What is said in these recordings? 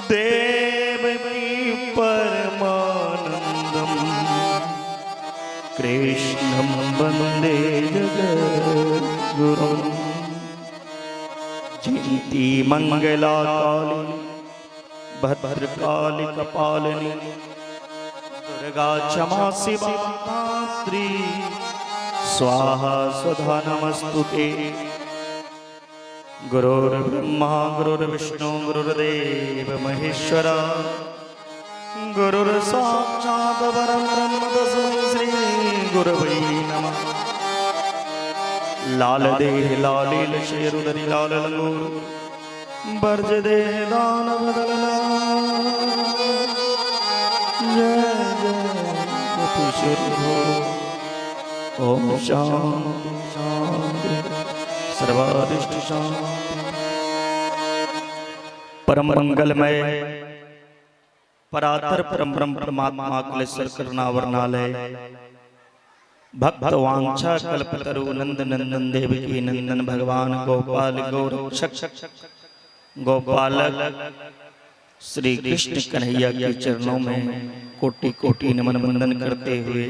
देवकी परमानंदम कृष्णं वंदे जगद्गुरुं। जयंती मंगला काली भद्रकाली कपालिनी दुर्गा क्षमा शिवा धात्री स्वाहा स्वधा नमस्तुते। गुरुर्ब्रह्मा गुरुर्विष्णु गुरुर्देव महेश्वरा गुरुर्साक्षात् परब्रह्म तस्मै श्री गुरवे नमः। लाल देह लालील शेरुदरि लाल लंगूर बर्ज देह दान बदलना। जय जय गोपीश्वर हो। ओम शांति शांति सर्वारिष्ट शांति। परम मंगलमय परात्पर परम ब्रह्म परमात्मा अखिलेश्वर करुणावरणालय भक्त वांछा कल्पतरु नंद नंदन देवकी नंदन भगवान गोपाल गौरक्षक गोपालक श्री कृष्ण कन्हैया के चरणों में कोटि कोटि नमन वंदन करते हुए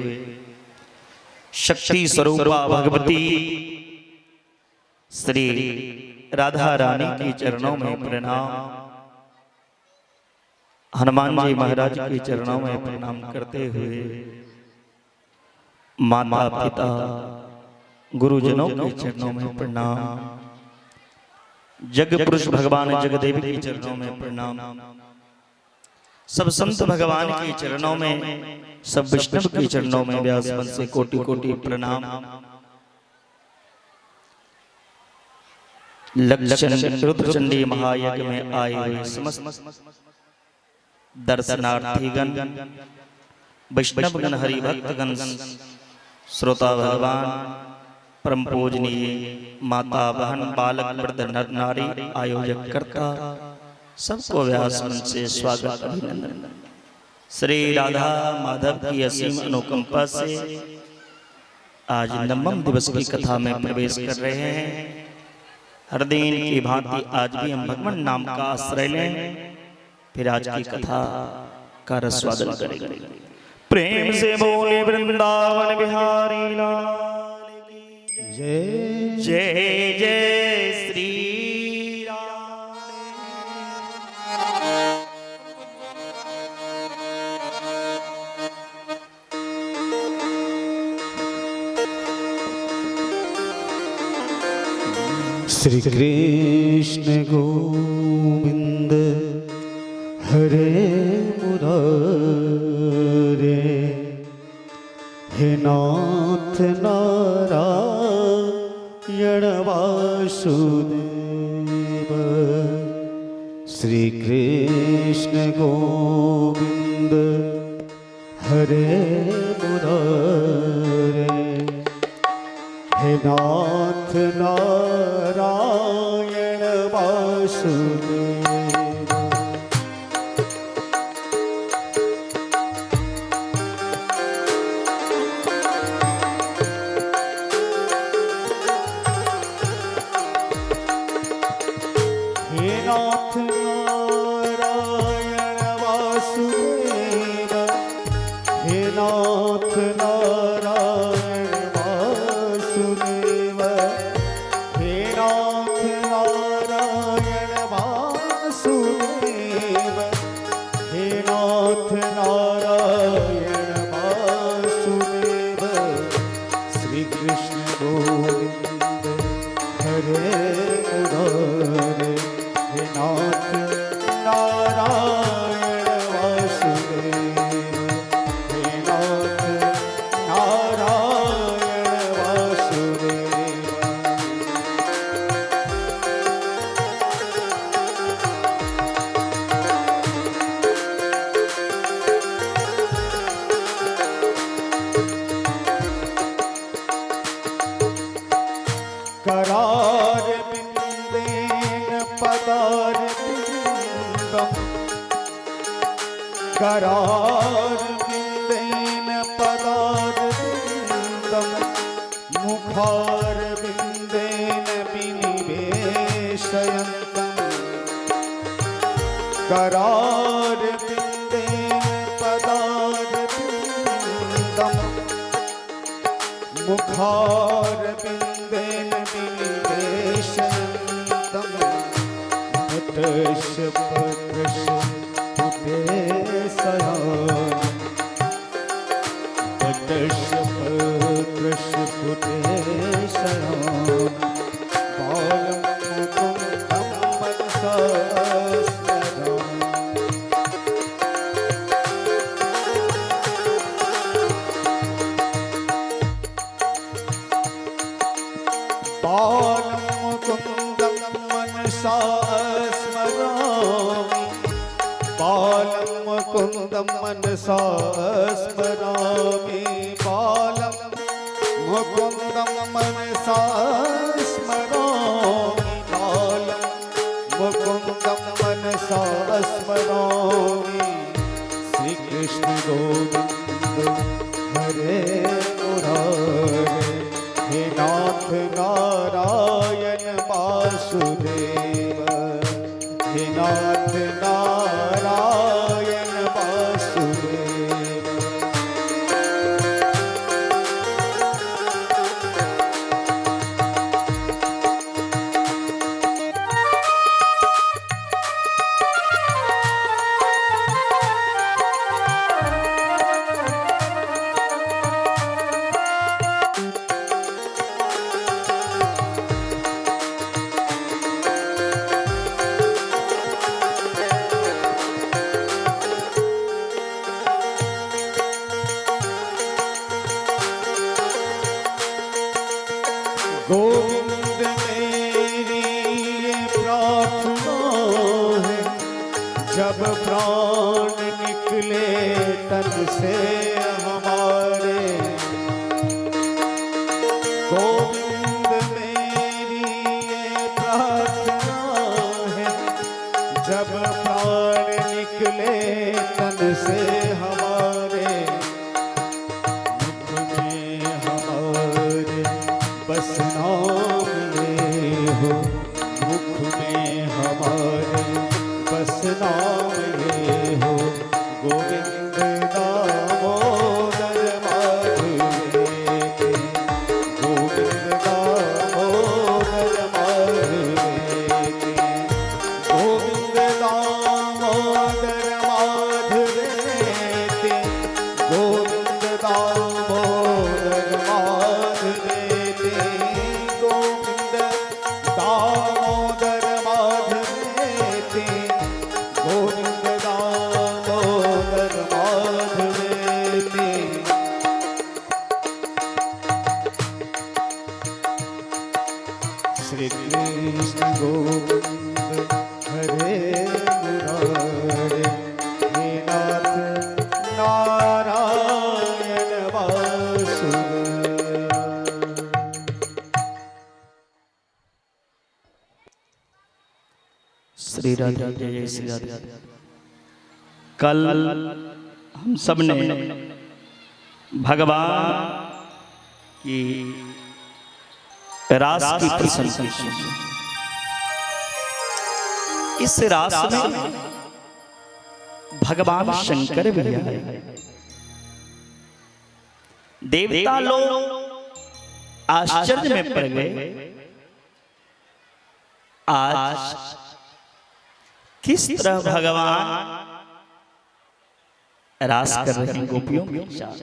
शक्ति स्वरूपा भगवती श्री राधा रानी के चरणों में प्रणाम, हनुमान जी महाराज के चरणों में प्रणाम करते हुए माता पिता गुरुजनों के चरणों में प्रणाम, जग पुरुष भगवान जगदेव के चरणों में प्रणाम, सब संत भगवान के चरणों में, सब वैष्णव के चरणों में व्यास मन से कोटि कोटि प्रणाम। लक्षण रुद्रचंडी महायज्ञ में आए हुए समस्त दर्शनार्थीगण वैष्णवगण हरिभक्तगण श्रोता भगवान परम पूजनीय माता बहन बालक वृद्ध नर नारी आयोजक करता सबको व्यास मन से स्वागत अभिनंदन। श्री राधा माधव की असीम अनुकंपा से आज नवम दिवस की कथा में प्रवेश कर रहे हैं। हर दिन की भांति आज भी हम भगवान नाम का आश्रय लें, फिर आज की कथा का रसवादन करेंगे। प्रेम से बोले वृंदावन बिहारी लाल की जय। जय जय श्री श्री कृष्ण गोविंद हरे मुरारे, हे नाथ नारायण वासुदेव। श्री कृष्ण गोविंद हरे मुरारे, हे नाथ नारायण वासुदेव। हे नाथ नारायण वासुदेव, हे नाथ नारायण वासुदेव, हे नाथ नारायण वासुदेव, हे नाथ नारायण वासुदेव। श्री कृष्ण गोविंद हरे मुरारे, हे नाथ नारायण वासुदेव, हे नाथ नारायण वासुदेव। करार बिंदेन पदार बिंदम, करार बिंदेन पदार बिंदम, मुखार बिंदेन विनिवेशयन्तम्। करार बिंदेन पदार बिंदम मुखार बिंदेन बिंदेशयन्तम घटशप कृष्ण पुटेशयान घटशप कृष्ण पुटेशयान बालं मुकुन्दं मनसा बालं मुकुन्दं मनसा स्मरामि बालं मुकुन्दं मनसा स्मरामि बालं मुकुन्दं मनसा स्मरामि बालं मुकुन्दं मनसा स्मरामि श्री कृष्ण गोविंद हरे मुरारे हे नाथ नारायण वासुदेव हे नाथ नारायण वासुदेव गोविंद मेरी ये प्रार्थना है जब प्राण निकले तन से हमारे गोविंद मेरी ये प्रार्थना है जब प्राण निकले तन से हमारे मुख में हमारे बस नाम ये हो मुख में हमारे बस नाम ये हो गोविंद दामोदर माधुरे गोविंद दामोदर माधुरे गोविंद दामोदर माधुरे गोविंद दामोदर माधुरे गोविंद दामोदर माधवेति गोविंद दामोदर माधवेति श्री कृष्ण गोविंद हरे मुरारे हे नाथ नारायण वासुदेव श्री राधे जय जय श्री राधे। कल हम सब ने भगवान की रास की प्रशंसा की। इस रास में भगवान शंकर भी आए, देवता लोग आश्चर्य में पड़ गए। आज किस तरह भगवान रास कर रहे हैं गोपियों के साथ,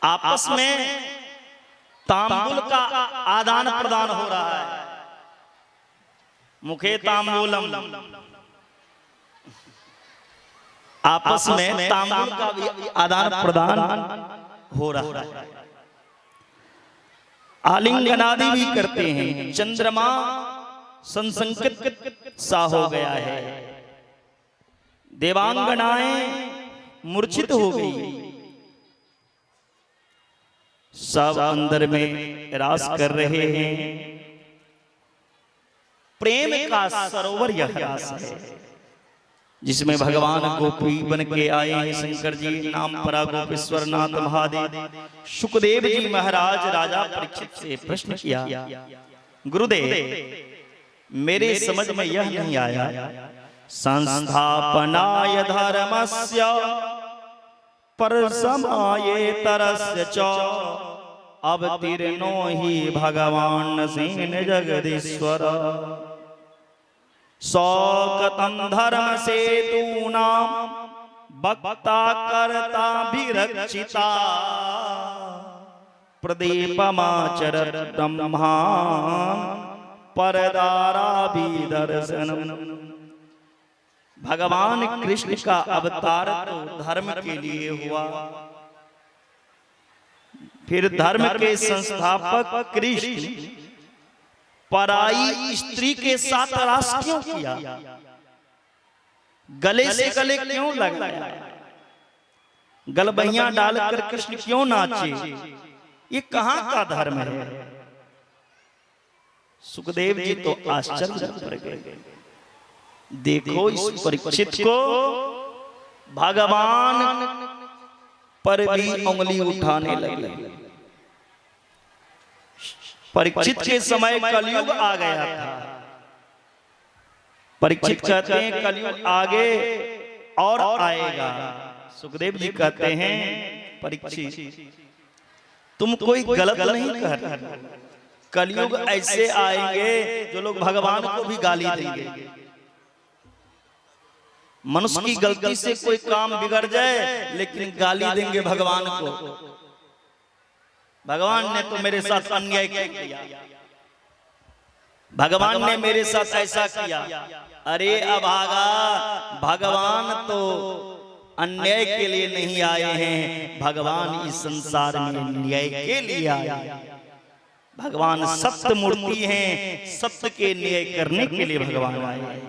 आपस में तांबुल का आदान प्रदान हो रहा है। मुखे तांबूलम, आपस में तांबुल का भी आदान प्रदान हो रहा है। आलिंगनादि भी करते हैं। चंद्रमा संसंकृत सा हो गया है, देवांगनाएं मूर्छित हो गई, सब अंदर में रास कर रहे हैं। प्रेम का सरोवर यह रास है जिसमें भगवान गोपी बन के आए हैं। शंकर जी नाम परा गोपेश्वर नाथ महादेव। सुखदेव जी महाराज राजा परीक्षित से प्रश्न किया, गुरुदेव मेरे समझ में यह नहीं आया संस्थापनाय धर्मस्य परसमायेतरस्य च अवतीर्णो हि भगवान् सेन जगदीश्वर सौकतं धर्म सेतूनां वक्ता कर्ता विरक्षिता प्रदीपमाचरत् ब्रह्मान् परदाराभिदर्शनम्। भगवान कृष्ण का अवतार तो धर्म के लिए हुआ, फिर धर्म के संस्थापक कृष्ण पराई स्त्री के साथ रास क्यों किया, गले से गले क्यों लगाया, गलबहियां डालकर कृष्ण क्यों नाचे, ये कहां का धर्म है। सुखदेव जी तो आश्चर्य पड़ गए। देखो इस परीक्षित को भगवान पर भी उंगली उठाने लगे। परीक्षित के समय कलयुग आ गया था। परीक्षित कहते हैं कलयुग आगे और आएगा। सुखदेव जी कहते हैं परीक्षित तुम कोई गलत नहीं कह रहे, कलयुग ऐसे आएंगे जो लोग भगवान को भी गाली देंगे। मनुष्य की गलती से कोई काम बिगड़ जाए लेकिन गाली देंगे भगवान को, भगवान ने तो मेरे साथ अन्याय किया, भगवान ने मेरे साथ ऐसा किया। अरे अभागा, भगवान तो अन्याय के लिए नहीं आए हैं, भगवान इस संसार में न्याय के लिए आए। भगवान सत्य मूर्ति हैं, सत्य के न्याय करने के लिए भगवान आए।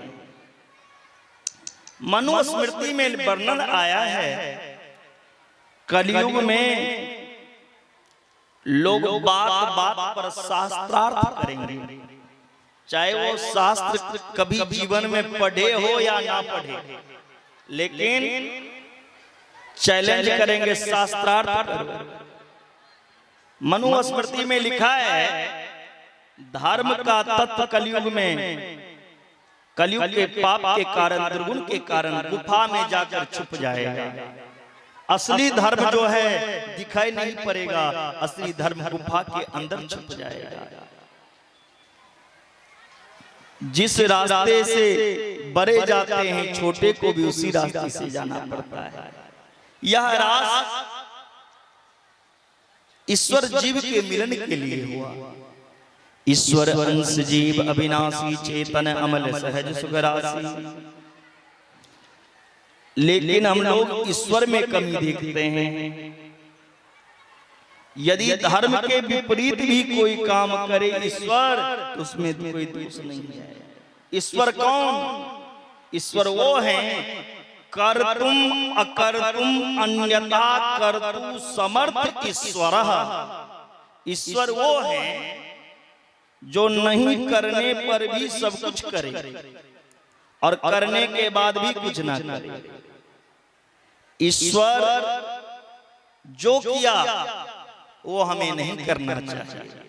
मनुस्मृति में वर्णन आया है कलयुग में लोग बात बात पर शास्त्रार्थ करेंगे, चाहे वो शास्त्र कभी जीवन में पढ़े हो या ना पढ़े, लेकिन चैलेंज करेंगे शास्त्रार्थ करो। मनुस्मृति में लिखा है धर्म का तत्व कलयुग में, कलयुग के पाप के कारण, दुर्गुण के कारण गुफा में जाकर छुप जाएगा। असली धर्म जो है दिखाई नहीं पड़ेगा, असली धर्म गुफा के अंदर छुप जाएगा। जिस रास्ते से बड़े जाते हैं छोटे को भी उसी रास्ते से जाना पड़ता है। यह रास्ता ईश्वर जीव के मिलन के लिए हुआ। ईश्वर अंश जीव अविनाशी चेतन अमल सहज सुखराशि, लेकिन हम लोग ईश्वर में कमी देखते हैं। यदि धर्म के विपरीत भी कोई काम करे ईश्वर तो उसमें कोई दोष नहीं है। ईश्वर कौन? ईश्वर वो है कर्तुम अकर्तुम अन्यथा कर्तु समर्थ ईश्वर। ईश्वर वो है जो नहीं करने पर भी सब कुछ करे और करने के बाद भी कुछ ना करे। ईश्वर जो किया वो हमें नहीं करना चाहिए।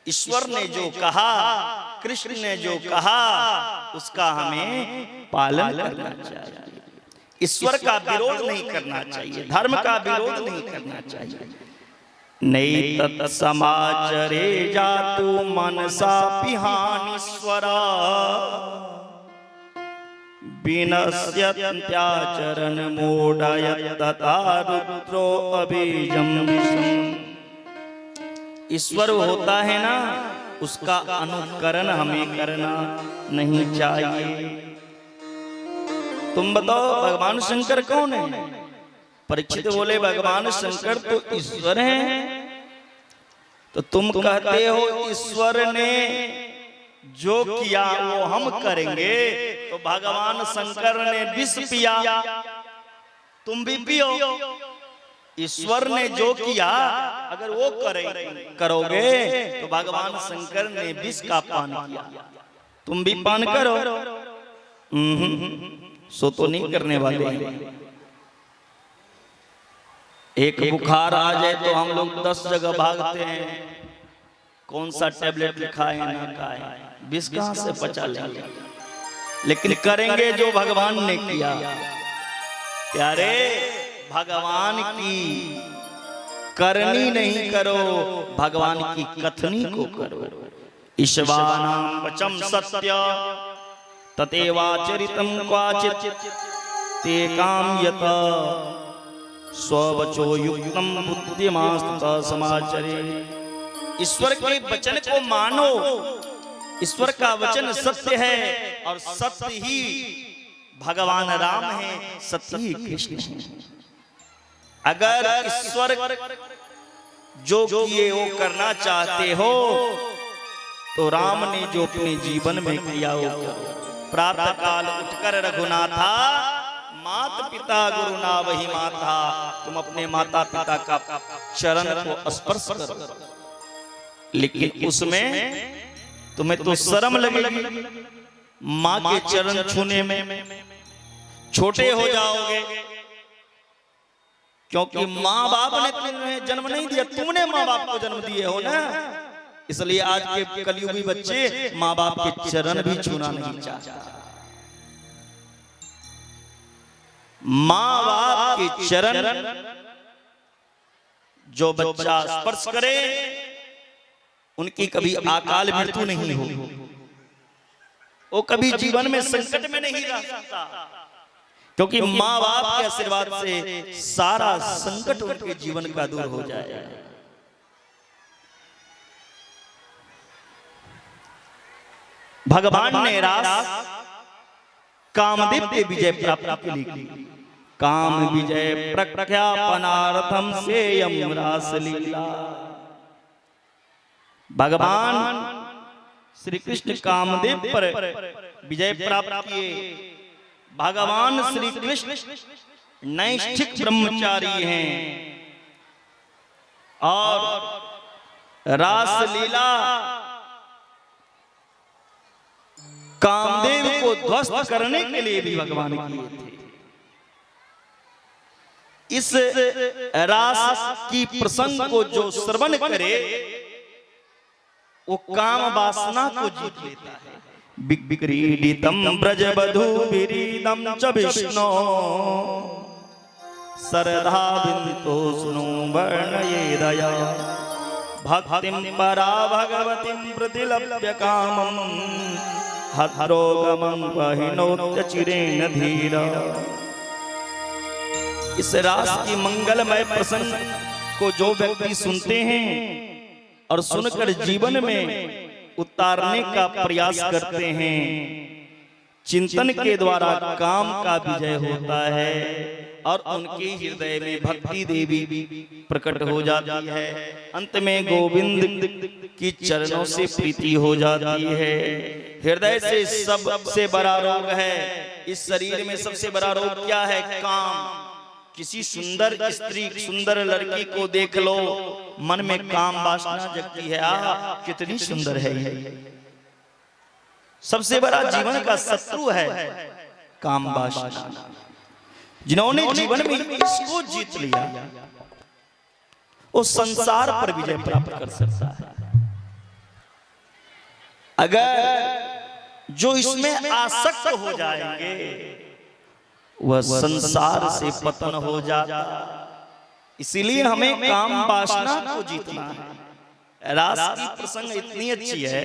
ईश्वर ने जो कहा, कृष्ण ने जो कहा, उसका हमें पालन करना चाहिए। ईश्वर का विरोध नहीं करना चाहिए, धर्म का विरोध नहीं करना चाहिए। नैतत् समाचरे जातु मनसा पिहानीश्वरा विनश्यत्याचरण मूढ़यत् तथा रुद्रो अबीजं विषम्। ईश्वर होता है ना, उसका अनुकरण हमें करना नहीं चाहिए। तुम बताओ भगवान शंकर कौन है? परीक्षित बोले भगवान शंकर तो ईश्वर हैं। तो तुम कहते हो ईश्वर ने जो किया वो हम करेंगे, तो भगवान शंकर ने विष पिया, तुम भी पियो। ईश्वर ने जो किया अगर वो करोगे तो भगवान शंकर ने विष का पान किया, तुम भी पान करो। सो तो नहीं करने वाले हैं। एक बुखार आ जाए तो हम लोग 10 जगह भागते हैं, कौन सा टेबलेट खाएं ना खाएं, विष कहां से पचा लेंगे। लेकिन करेंगे जो भगवान ने किया। प्यारे, भगवान की करनी नहीं करो, भगवान की कथनी को करो। ईश्वानां वचम सत्य ततेवाचरितं क्वाचित् ते कामयत स्ववचो युक्तं बुद्धिमास्ततः समाचरे। ईश्वर के वचन को मानो। ईश्वर का वचन सत्य है और सत्य ही भगवान राम है, सत्य ही कृष्ण है। अगर ईश्वर जो किए वो करना चाहते हो तो राम ने जो अपने जीवन में किया वो करो। प्रातः काल उठकर रघुनाथा, मात पिता गुरु ना वही माता। तुम अपने माता पिता का चरण को स्पर्श करो, लेकिन उसमें तुम्हें तो शर्म लगेगी। माँ के चरण छूने में छोटे हो जाओगे, क्योंकि माँ बाप ने तुम्हें जन्म नहीं दिया, तुमने माँ बाप को जन्म दिए हो ना। इसलिए आज के कलयुगी बच्चे माँ बाप के चरण भी छूना नहीं चाहते। माँ बाप के चरण जो बच्चा स्पर्श करे उनकी कभी अकाल मृत्यु नहीं हो, वो कभी जीवन में संकट में नहीं रह सकता, क्योंकि माँ बाप के आशीर्वाद से सारा संकट उनके जीवन का दूर हो जाएगा। भगवान ने रास कामदेव के विजय प्राप्ति के लिए की। काम विजय प्रख्यापनार्थम सेयम रास लीला। भगवान श्री कृष्ण कामदेव पर विजय प्राप्त किए। भगवान श्री कृष्ण नैष्ठिक ब्रह्मचारी हैं और रास लीला कामदेव को ध्वस्त करने के लिए भी भगवान किए थे। इस रास की प्रसंग को जो श्रवण करे वो काम वासना को जीत लेता है। विक्रीडितम ब्रजबधू विरीदम च विष्णो सरधा बिंदु सुनो वर्णये दया। भक्तिम परा भगवतीम प्रतिलभ्य कामम हरोगमं वहिनोत्य चिरेण धीरा। इस रास की मंगलमय प्रसंग को जो व्यक्ति सुनते हैं और सुनकर जीवन में उतारने का प्रयास करते हैं, चिंतन के द्वारा काम का विजय होता है और उनके हृदय में भक्ति देवी प्रकट हो जाती है। अंत में गोविंद की चरणों से प्रीति हो जाती है। हृदय से सबसे बड़ा रोग है, इस शरीर में सबसे बड़ा रोग क्या है? काम। किसी सुंदर स्त्री, सुंदर लड़की को देख लो, मन में काम वासना जगती है। कितनी सुंदर है ये। सबसे बड़ा जीवन का शत्रु है काम वासना। जिन्होंने जीवन में इसको जीत लिया वो संसार पर विजय प्राप्त कर सकता है। अगर जो इसमें आसक्त हो जाएंगे वह संसार से पतन हो जाता। इसीलिए हमें काम वासना को जीतना है। रास की प्रसंग इतनी अच्छी है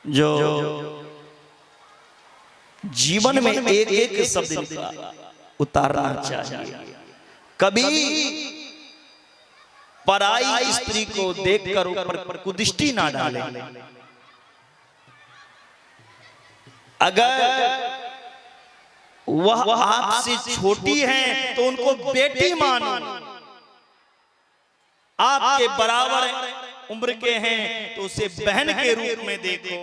जो जीवन में एक एक शब्द उतारना चाहिए। कभी पराई स्त्री को देखकर ऊपर कुदृष्टि ना डालें। अगर वह आपसे छोटी हैं तो उनको बेटी मानो। आपके बराबर उम्र के हैं तो उसे बहन के रूप में देखो।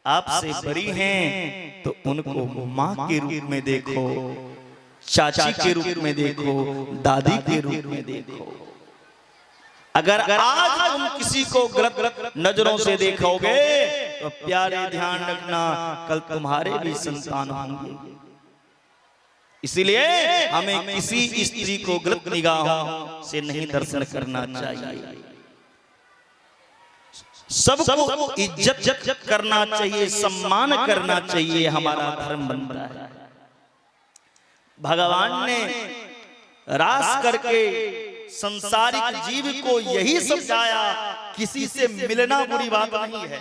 आपसे बड़ी हैं तो उनको माँ के रूप में देखो, चाची के रूप में देखो, दादी के रूप में देखो। अगर आज तुम किसी को गलत नजरों से देखोगे तो प्यारे ध्यान रखना कल तुम्हारे भी संतान होंगे। इसीलिए हमें किसी स्त्री को गलत निगाहों से नहीं दर्शन करना चाहिए। सबको इज्जत करना चाहिए, सम्मान करना चाहिए, हमारा धर्म बनता है। भगवान ने रास करके संसारिक जीव को यही समझाया, किसी से मिलना बुरी बात नहीं है,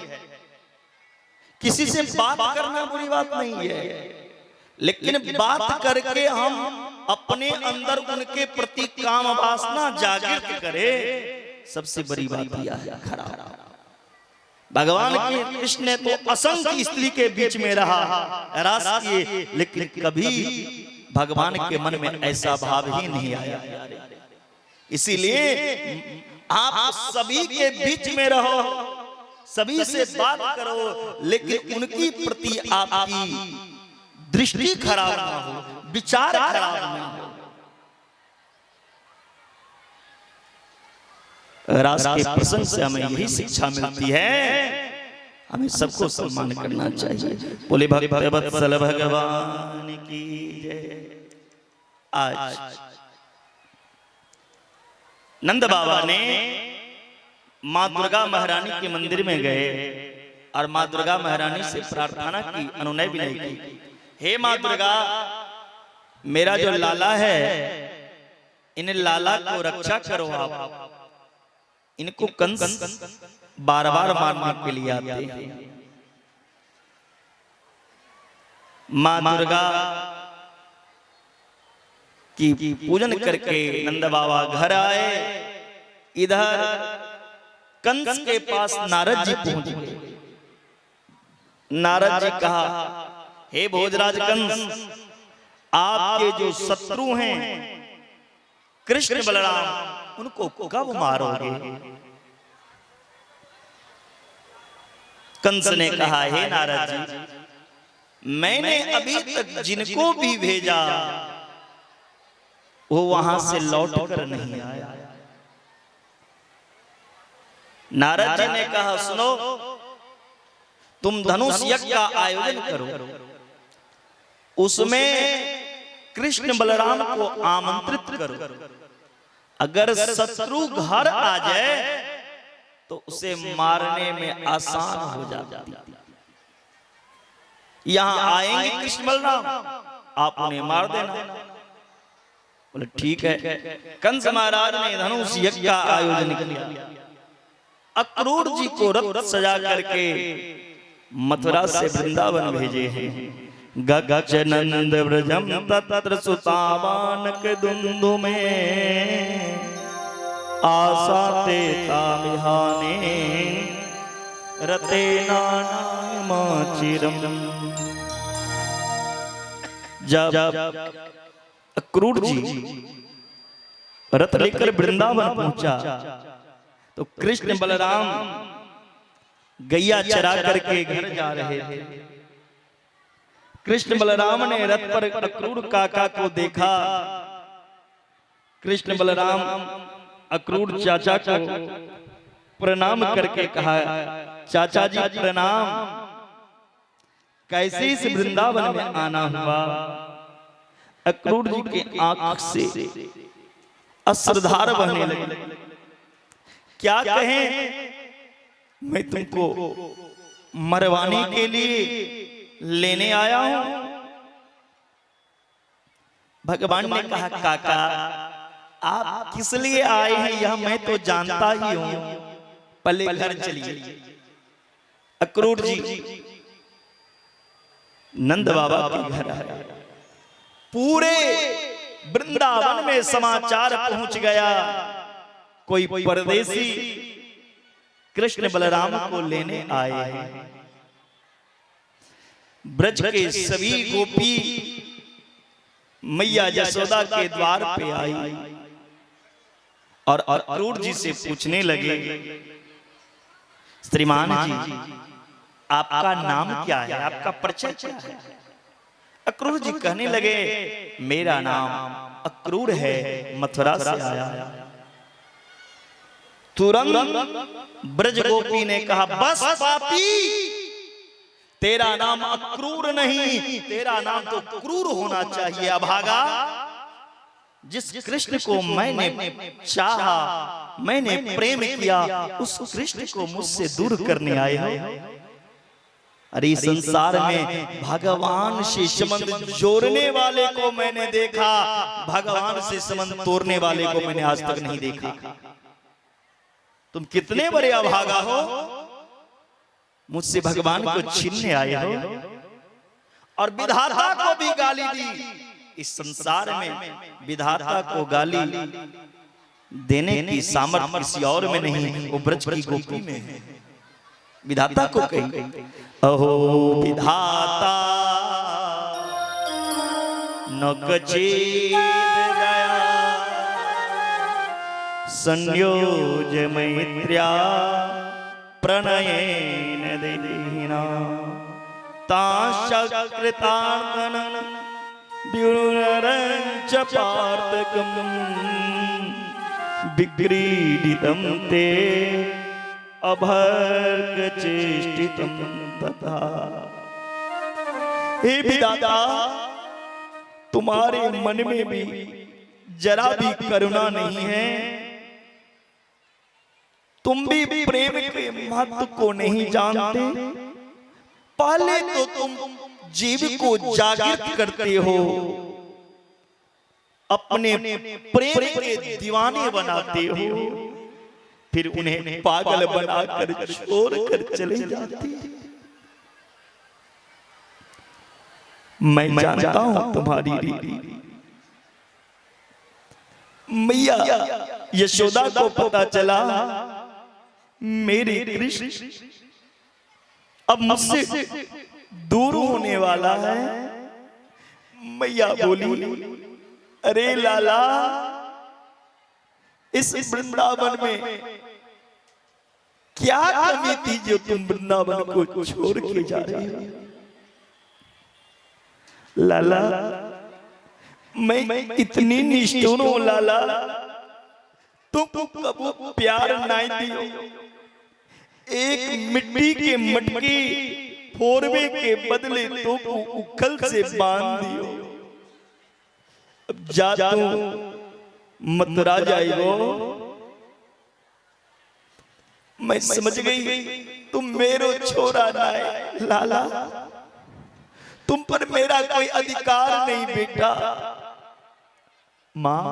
किसी से बात करना बुरी बात नहीं है, लेकिन बात करके हम अपने अंदर उनके प्रति काम वासना जागृत करें, सबसे बड़ी बात यह है खराब। भगवान के कृष्ण ने तो असंख्य स्त्री के बीच में रहा, रास किए, लेकिन कभी भगवान के मन में ऐसा भाव ही नहीं आया। इसीलिए आप सभी के बीच में रहो, सभी से बात करो, लेकिन उनकी प्रति आपकी दृष्टि खराब ना हो, विचार खराब ना हो। रास के प्रसंग से हमें यही शिक्षा मिलती है, हमें सबको सम्मान करना चाहिए। बोले भगवत्सल भगवान की जय। आज नंद बाबा ने माँ दुर्गा महारानी के मंदिर में गए और माँ दुर्गा महारानी से प्रार्थना की, अनुनय भी नहीं की। हे माँ दुर्गा, मेरा जो लाला है, इन लाला को रक्षा करो आप, इनको कंस बार बार मारने के लिए आते हैं। माँ दुर्गा की पूजन करके नंद बाबा घर आए। इधर कंस के पास नारद जी पहुंच गए। नारद जी कहा, हे भोजराज कंस, आपके जो शत्रु हैं कृष्ण बलराम, उनको कब मारोगे? कंस ने कहा, हे नारद जी, मैंने अभी तक जिनको भी भेजा वो वहां से लौट कर नहीं आया। नारद जी ने कहा, सुनो, तुम धनुष यज्ञ का आयोजन करो, उसमें कृष्ण बलराम को आमंत्रित करो। अगर शत्रु घर आ जाए तो उसे मारने में आसान हो जाती। यहां आएंगे कृष्ण बलराम, आप उन्हें मार देना। बोले ठीक है। कंस महाराज ने धनुष यज्ञ का आयोजन किया। अक्रूर जी को रथ सजा करके मथुरा से वृंदावन भेजे हैं। गगच नंद व्रजम तत्र सुतावानक दुंदु में आशा ते तामिहाने रते नानायमा चिरम। जब अक्रूर जी रथ लेकर वृंदावन पहुंचा तो कृष्ण बलराम गैया चरा करके घर जा रहे थे। कृष्ण बलराम ने रथ पर अक्रूर काका को देखा। कृष्ण बलराम अक्रूर चाचा को प्रणाम करके कहा, चाचा जी प्रणाम, कैसे इस वृंदावन में आना हुआ? अक्रूर जी के आंख से अश्रुधार बहने लगे। क्या कहें, मैं तुमको मरवाने के लिए लेने आया हूं। भगवान ने कहा, काका आप किस लिए आए हैं यह मैं तो जानता ही हूं, पहले घर चलिए। अक्रूर जी नंद बाबा के घर आए। पूरे वृंदावन में समाचार पहुंच गया, कोई परदेसी कृष्ण बलराम को लेने आए हैं। ब्रज के सभी गोपी मैया यशोदा के द्वार पे आई और अक्रूर जी से पूछने लगे, श्रीमान जी आपका नाम क्या है, आपका परिचय क्या है? अक्रूर जी कहने लगे, मेरा नाम अक्रूर है, मथुरा से आया। तुरंत ब्रज गोपी ने कहा, बस पापी, तेरा नाम अक्रूर नहीं, तेरा नाम तो क्रूर होना चाहिए, अभागा। जिस कृष्ण को मैंने चाहा, मैंने प्रेम किया, उस कृष्ण को मुझसे दूर करने आए हो। अरे इस संसार में भगवान से संबंध जोड़ने वाले को मैंने देखा, भगवान से संबंध तोड़ने वाले को मैंने आज तक नहीं देखा। तुम कितने बड़े अभागा हो, मुझसे भगवान को छीनने आए हो और विधाता को भी गाली दी। इस संसार में विधाता को गाली देने की सामर्थ्य किसी और में नहीं, वो ब्रज की गोपी में है। विधाता को कही, अहो विधाता न कचेद गया, संयोज मैत्र्या प्रणयेन दीना, ताशकृतार्तन द्युररंच पार्थकम विक्रीडितं ते अभर्ग चेष्टितं तथा। हे विधाता, तुम्हारे मन में भी जरा भी करुणा नहीं है, तुम भी प्रेम के महत्व को नहीं जानते। पहले तो तुम जीव को जागृत करते हो, अपने प्रेम के दीवाने बनाते हो, फिर उन्हें पागल बनाकर छोड़ कर चले जाते। मैं जानता हूं तुम्हारी रीति। मैया यशोदा को पता चला मेरे कृष्ण अब मुझसे दूर होने वाला है। मैया बोली, अरे लाला, इस वृंदावन में क्या कमी थी जो तुम वृंदावन को छोड़ के जा रहे हो? लाला, मैं इतनी निष्ठुर हूं लाला, तुम कबू प्यार नहीं दियो। एक मिट्टी के मटकी फोरवे के बदले तो उखल से बांध दियो। अब जा तू मथुरा जाइयो। मैं समझ गई तुम मेरो छोरा ना है लाला, तुम पर मेरा कोई अधिकार नहीं बेटा। माँ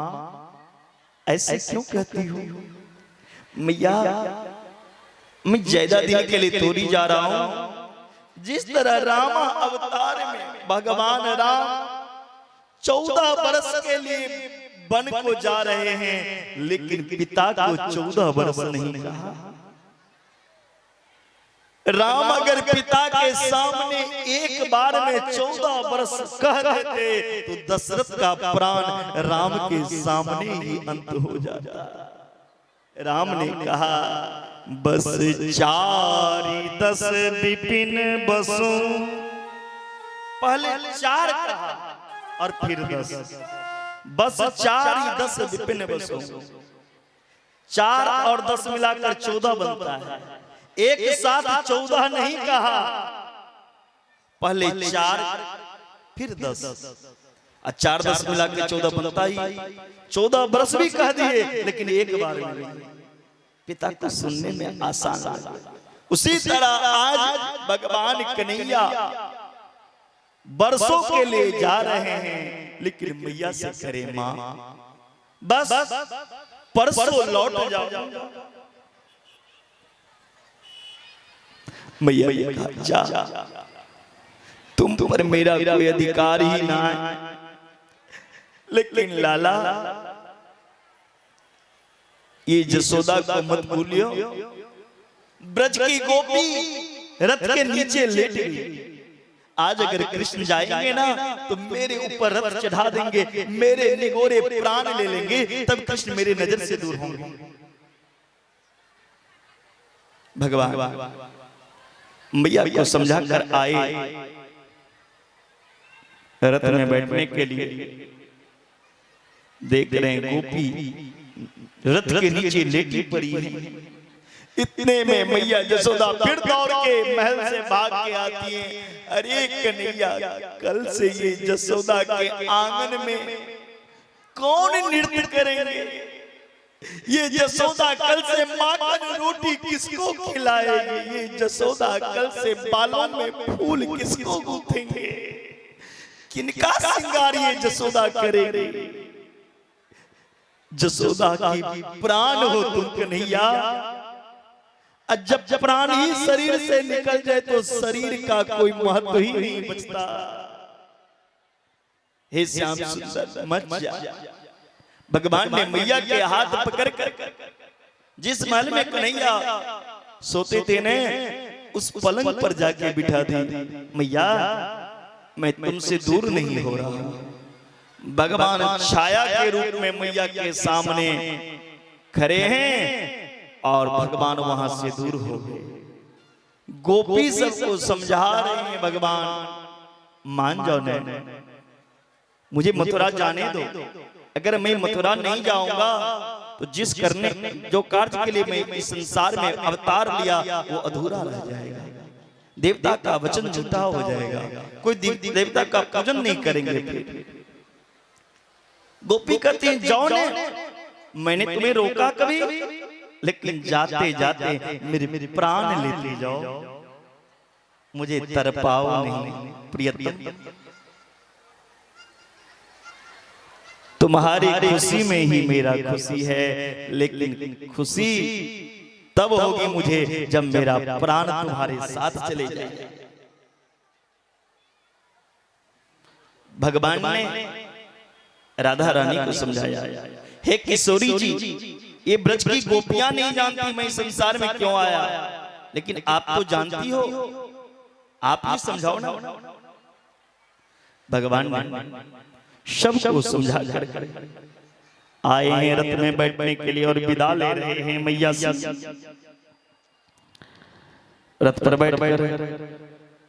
ऐसे क्यों कहती हो? मैया, मैं ज्यादा दिन के लिए थोड़ी जा रहा हूं। जिस तरह रामा अवतार में भगवान राम 14 वर्ष के लिए वन को जा रहे हैं, लेकिन पिता को 14 वर्ष नहीं कहा। राम अगर पिता के सामने एक बार में 14 वर्ष कह देते तो दशरथ का प्राण राम के सामने ही अंत हो जाता। राम ने कहा, बस 4-10 विपिन बसों। पहले 4 कहा और फिर 10। बस 4-10 विपिन बसों। 4 और 10 मिलाकर 14 बनता है। एक साथ 14 नहीं कहा, पहले 4 फिर 10 और 4-10 मिलाकर 14 बनता ही। 14 वर्ष भी कह दिए, लेकिन एक बार में नहीं। पिता को सुनने में आसान लगा। उसी तरह आज भगवान कन्हैया वर्षों के लिए जा रहे हैं, लेकिन मैया से करे, माँ बस परसों लौट जाओ। मैया ने कहा, जा, तुम पर मेरा कोई अधिकार ही ना है। लेकिन लाला, ये जसोदा को मत भूलियो। ब्रज की गोपी रथ के नीचे लेट गई। आज अगर कृष्ण जाएंगे ना तो मेरे ऊपर रथ चढ़ा देंगे, मेरे निगोरे प्राण ले लेंगे, तब कृष्ण मेरे नजर से दूर होंगे। भगवान मैया को समझा कर आए रथ में बैठने के लिए। देख रहे हैं गोपी रथ के नीचे लेटी पड़ी है। इतने में मैया जसोदा फिर दौड़ के महल से भाग के आती है। अरे कन्हैया, कल से ये जसोदा के आंगन में कौन नृत्य करेंगे? ये जसोदा कल से माखन रोटी किसको खिलाएगी? ये जसोदा कल से बालों में फूल किसको गूंथेंगे? किनका श्रृंगार ये जसोदा करेगी? जसोदा की प्राण हो तुम कन्हैया। जब प्राण ही शरीर से निकल जाए तो शरीर का कोई महत्व ही नहीं बचता। हे श्याम सुंदर मत जा। भगवान ने मैया के हाथ पकड़ कर जिस महल में कन्हैया सोते थे ने उस पलंग पर जाके बिठा दी। मैया मैं तुमसे दूर नहीं हो रहा हूं। भगवान छाया के रूप में मैया के सामने खड़े हैं और भगवान वहां से दूर हो गए। गोपी सबको समझा रहे हैं, भगवान मान जाओ ने, मुझे मथुरा जाने दो। अगर मैं मथुरा नहीं जाऊंगा तो जिस करने जो कार्य के लिए मैं इस संसार में अवतार लिया वो अधूरा रह जाएगा। देवता का वचन झूठा हो जाएगा। कोई देवता का पूजन नहीं करेंगे फिर। गोपी कहती हैं जाओ ने, मैंने तुम्हें रोका कभी? लेकिन जाते जाते मेरे प्राण लेते जाओ, मुझे तरपाओ नहीं प्रियतम। तुम्हारी खुशी में ही मेरा खुशी है, लेकिन खुशी तब होगी मुझे जब मेरा प्राण तुम्हारे साथ चले जाए। भगवान ने राधा रानी को समझाया, हे किशोरी जी, ये ब्रज की गोपियां नहीं जानती मैं संसार में क्यों आया, लेकिन आप तो जानती हो, आप ही समझाओ ना। भगवान सबको समझा कर आए हैं रथ में बैठने के लिए और विदा ले रहे हैं मैया से। रथ पर बैठ कर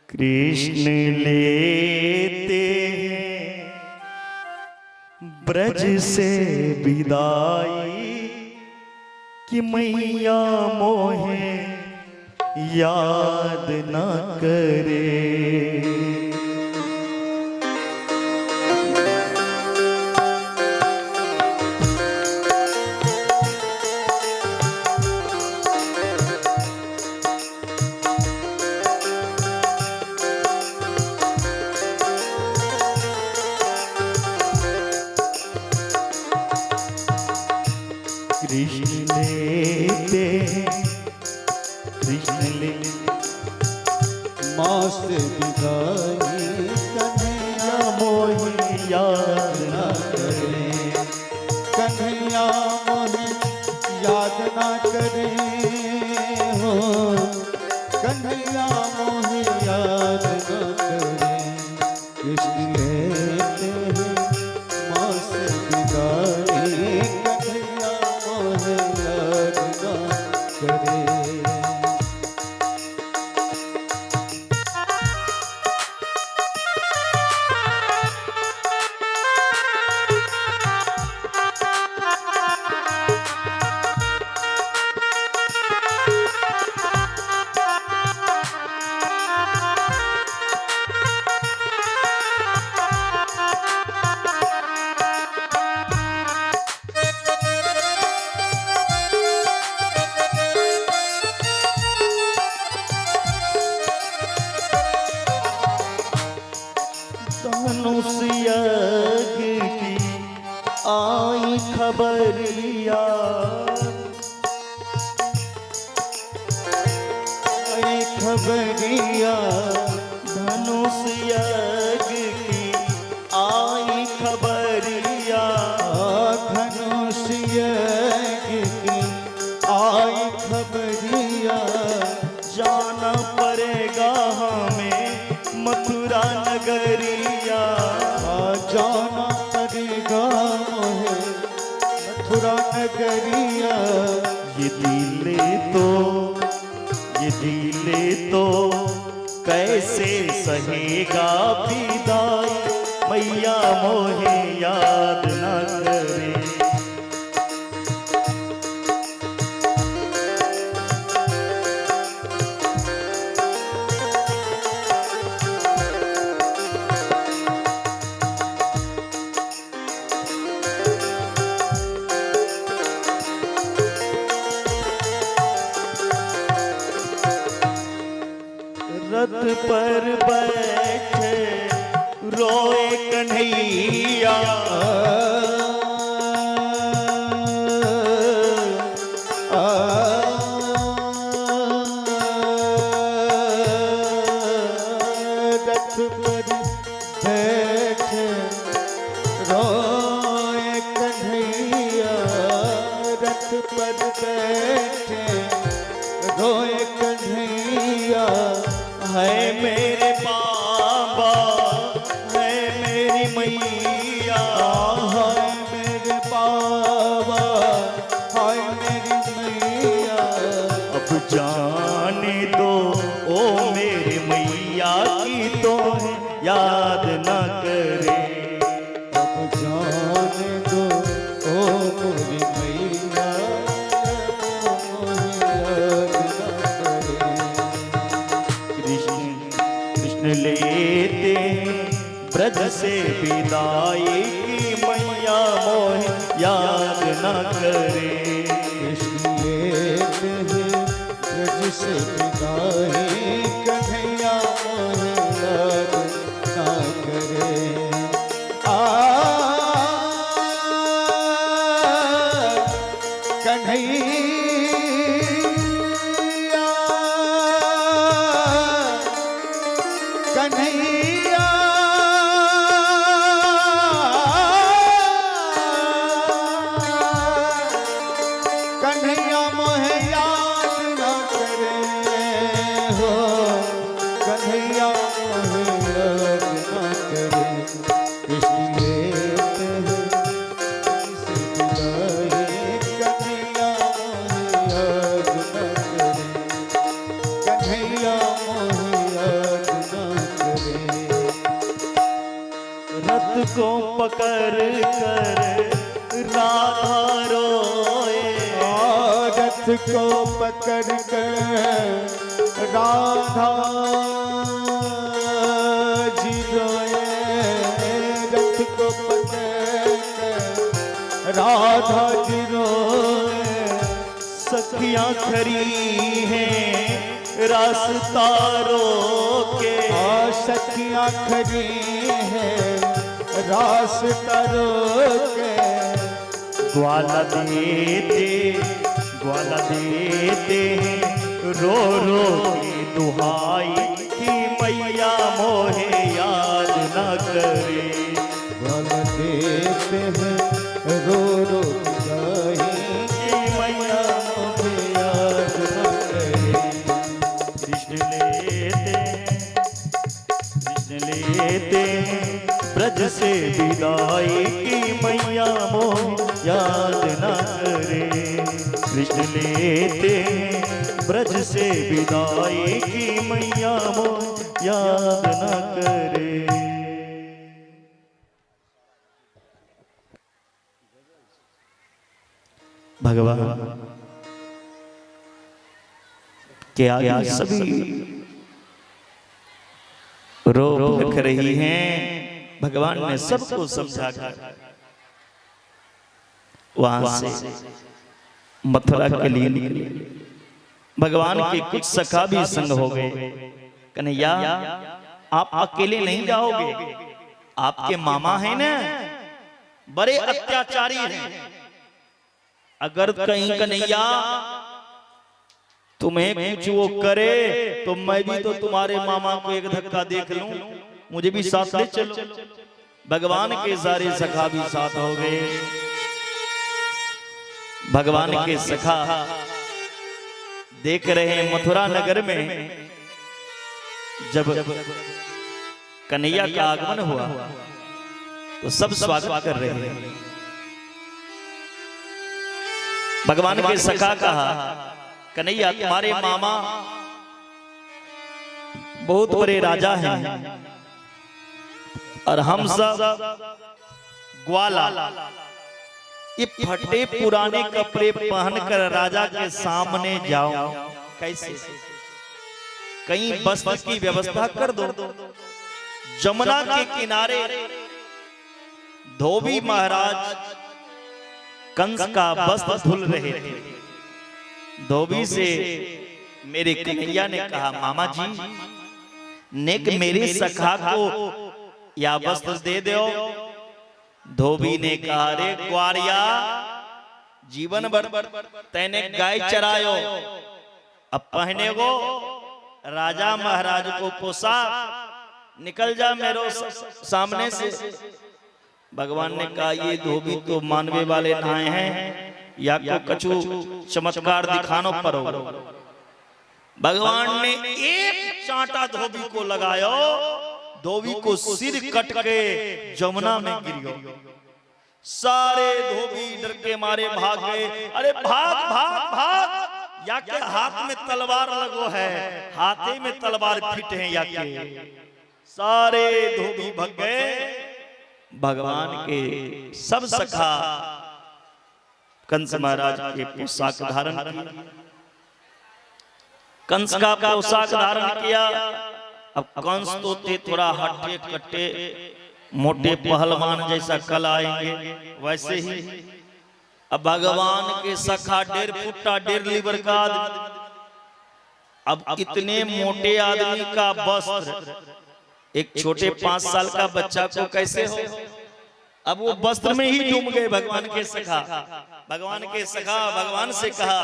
कृष्ण लेते हैं ब्रज से विदाई कि मैया मोहे याद न करे। कृष्ण लेते कृष्ण ले माँ से विदाई कन्हैया मोहि याद न करे, कन्हैया मोहे याद न करे हो, कन्हैया मोहे याद न करे। कृष्ण लेते हैं माँ से विदाई कन्हैया मोहे याद न करे। आई खबरिया आई खबरिया धनुष यज्ञ की आई खबरिया, धनुष यज्ञ की आई खबरिया। जाना पड़ेगा हमें मथुरा नगरिया, जाना पड़ेगा मोहे मथुरा नगरिया। ये दिले तो कैसे सहेगा विदाई, मैया मोहे याद न करे। रोए कन्हैया। रथ पर बैठे रोए कन्हैया, रथ पर बैठे रोए कन्हैया। है मेरे बाबा है मेरी मैया, हाय मेरे बाबा, हाय मेरी मैया। अब जाने दो ओ मेरे मैया की तो याद न करे। अब जाने दो ओ मेरी मैया, याद न करे। कृष्ण कृष्ण लेते ब्रज से विदाई की मैया मोह याद न करे। कृष्ण लेते हैं ब्रज से विदाई, कन्हैया मोह याद ना करे। कन्हैया कन्हैया कन्हैया मोहे याद न करे हो, कन्हैया मोहे याद न करे। कृष्ण लेते हैं इस विदाई, कन्हैया मोहे याद न करे, कन्हैया मोहे याद न करे। रथ को पकड़ कर राधा रोए, रथ को पकड़ कर राधा जी रोए, रथ को पकड़ कर राधा जी रोए। सखियां खड़ी हैं रास्ता रोके, सखियां खड़ी हैं रास्ता रोके। ग्वाला देते हैं रो रो के दुहाई की मैया मोहे याद न करे। ग्वाला देते हैं रो रो दुहाई की मैया मोहे याद न करे। कृष्ण लेते हैं ब्रज से विदाई की मैया मोह याद न करे। कृष्ण लेते हैं ब्रज से विदाई की मैया मोह याद न करे। भगवान के आगे सभी रो रख रही हैं। भगवान ने सबको समझा कर वहां से मथुरा के लिए निकले। भगवान के कुछ सखा भी संग हो गए। कन्हैया आप अकेले नहीं जाओगे, आपके मामा हैं ना, बड़े अत्याचारी हैं। अगर कहीं कन्हैया तुम्हें कुछ वो करे तो मैं भी तो तुम्हारे मामा को एक धक्का देख लूं, मुझे भी साथ ले चलो। भगवान के सारे सखा भी साथ हो गए। भगवान के सखा देख रहे हैं मथुरा नगर में जब कन्हैया का आगमन हुआ तो सब स्वागत कर रहे हैं। भगवान के सखा कहा, कन्हैया तुम्हारे मामा बहुत बड़े राजा हैं और हम सब ग्वाला, ये फटे पुराने कपड़े पहनकर राजा के सामने जाओ कैसे? कहीं वस्त्र की व्यवस्था कर दो। जमुना के किनारे धोबी महाराज कंस का वस्त्र धुल रहे थे। धोबी से मेरे कन्हैया ने कहा, मामा जी नेक मेरे सखा को या वस्त्र दे दो। धोबी ने कहा, रे ग्वारिया, जीवन भर तैने गाय चरायो, अब पहने को राजा महाराज को पोशाक, निकल जा मेरे सामने से। भगवान ने कहा, ये धोबी तो मानवे वाले नहाए हैं, या को कछु चमत्कार दिखानो परो। भगवान ने एक चांटा धोबी को लगायो, धोबी को सिर कट के जमुना में गिरियो। सारे धोबी डर के मारे भाग गए। अरे भाग भाग भाग, या के हाथ में तलवार लगो है, हाथे में तलवार फिट है या के। सारे धोबी भाग गए। भगवान के सब सखा कंस महाराज के पोशाक धारण किया, कंस का पोशाक धारण किया। अब कंस तो थे थोड़ा हट्टे कट्टे मोटे पहलवान जैसा, कल आएंगे वैसे ही। अब भगवान के सखा 1.5 फुट्टा 1.5 लीवर का आदमी, अब इतने मोटे आदमी का वस्त्र एक छोटे 5 साल का बच्चा को कैसे हो। अब वो वस्त्र में ही डूब गए भगवान के सखा। भगवान के सखा भगवान से कहा,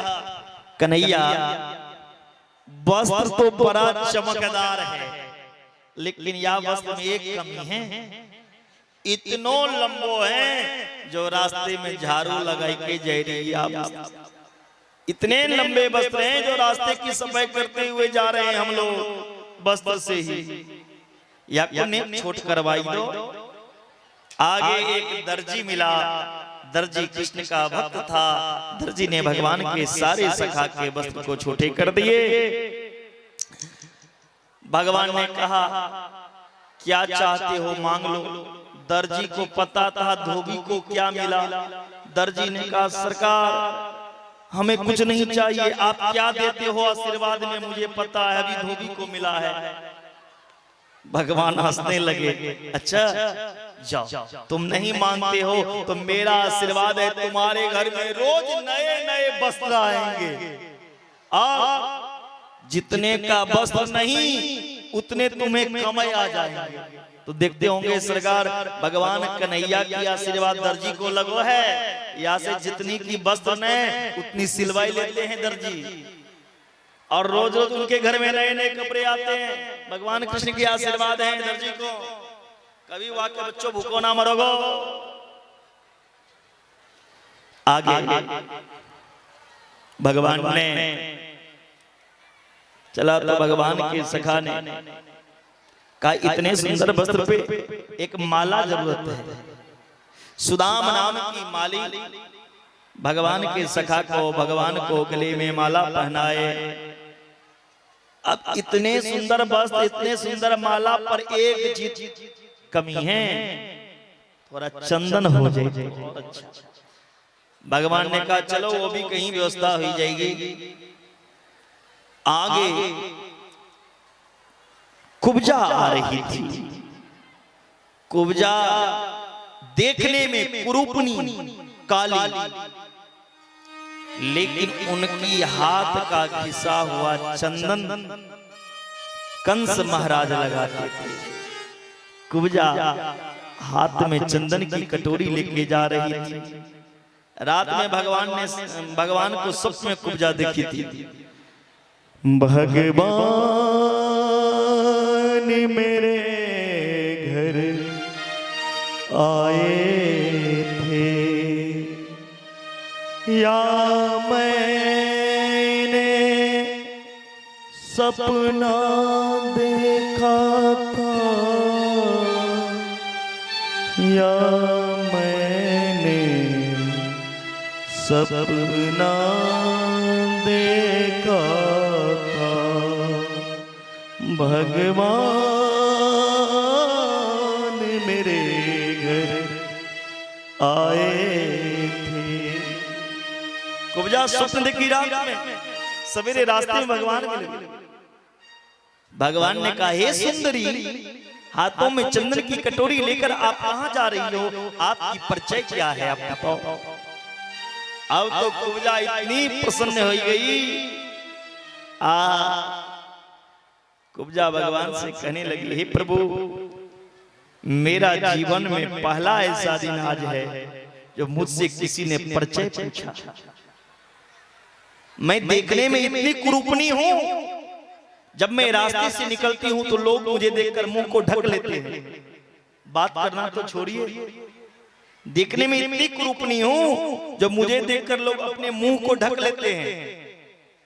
कन्हैया वस्त्र तो बड़ा चमकदार है, लेकिन यह वस्त्र में एक कमी है, इतनो लंबो है जो रास्ते में झाड़ू लगाई के जहरी। इतने लंबे वस्त्र हैं जो रास्ते की सफाई करते हुए जा रहे हैं हम लोग वस्त्र से ही, या उन्हें छोट करवाई दो। आगे एक दर्जी मिला, दर्जी कृष्ण का भक्त था। दर्जी ने भगवान के सारे सखा के वस्त्र को छोटे कर दिए। भगवान ने कहा, क्या चाहते हो मांग लो। दर्जी को पता था धोबी को क्या मिला। दर्जी ने कहा, सरकार हमें कुछ नहीं चाहिए, आप क्या देते हो आशीर्वाद में मुझे पता है, अभी धोबी को मिला है। भगवान हंसने लगे, अच्छा जाओ, तुम नहीं मानते हो तो मेरा आशीर्वाद है, तुम्हारे घर में रोज नए नए वस्त्र आएंगे। जितने का वस्त्र नहीं उतने तुम्हें कमाई आ जाएंगे। तो देखते होंगे सरकार, भगवान कन्हैया की आशीर्वाद दर्जी को लगो है। यहाँ से जितनी की वस्त्र न उतनी सिलवाई लेते हैं दर्जी, और रोज रोज उनके घर में नए नए कपड़े आते हैं। भगवान कृष्ण की आशीर्वाद है दर्जी को। कभी वहां के बच्चों भूखो ना मरोगो। आगे भगवान ने चला तो भगवान के सखा ने कहा, इतने सुंदर वस्त्र पे एक माला जरूरत है। सुदाम नाम की माली भगवान के सखा को, भगवान को गले में माला पहनाए। अब इतने सुंदर वस्त्र, इतने सुंदर माला पर एक चीज कमी है, थोड़ा चंदन हो जाए। भगवान ने कहा, चलो वो भी कहीं व्यवस्था हो जाएगी। आगे कुब्जा आ रही थी। कुब्जा देखने में कुरूपनी काली, लेकिन उनकी हाथ का घिसा हुआ चंदन कंस महाराज लगाते थे। कुब्जा हाथ में चंदन की कटोरी लेके जा रही थी। रात में भगवान को स्वप्न में कुब्जा देखी थी। भगवान मेरे घर आए थे, या मैंने सपना देखा था, या मैंने सपना देखा था। भगवान मेरे घर आए थे। कुब्जा स्वप्न देखी रात में, सवेरे रास्ते में भगवान मिले। भगवान ने कहा, हे सुंदरी, हाथों में चंदन की कटोरी लेकर आप कहां जा रही हो? आपकी परिचय क्या है, आप बताओ। अब तो कुब्जा इतनी प्रसन्न हो गई। कुब्जा भगवान से कहने लगी, हे प्रभु, मेरा जीवन में पहला ऐसा दिन आज है जब मुझसे किसी ने परिचय पूछा। मैं देखने में इतनी कुरूपनी हूं, जब मैं रास्ते से निकलती हूं तो लोग मुझे देखकर मुंह को ढक लेते हैं। बात करना तो छोड़िए, देखने में इतनी कुरूपनी हूं जब मुझे देखकर लोग अपने मुंह को ढक लेते हैं,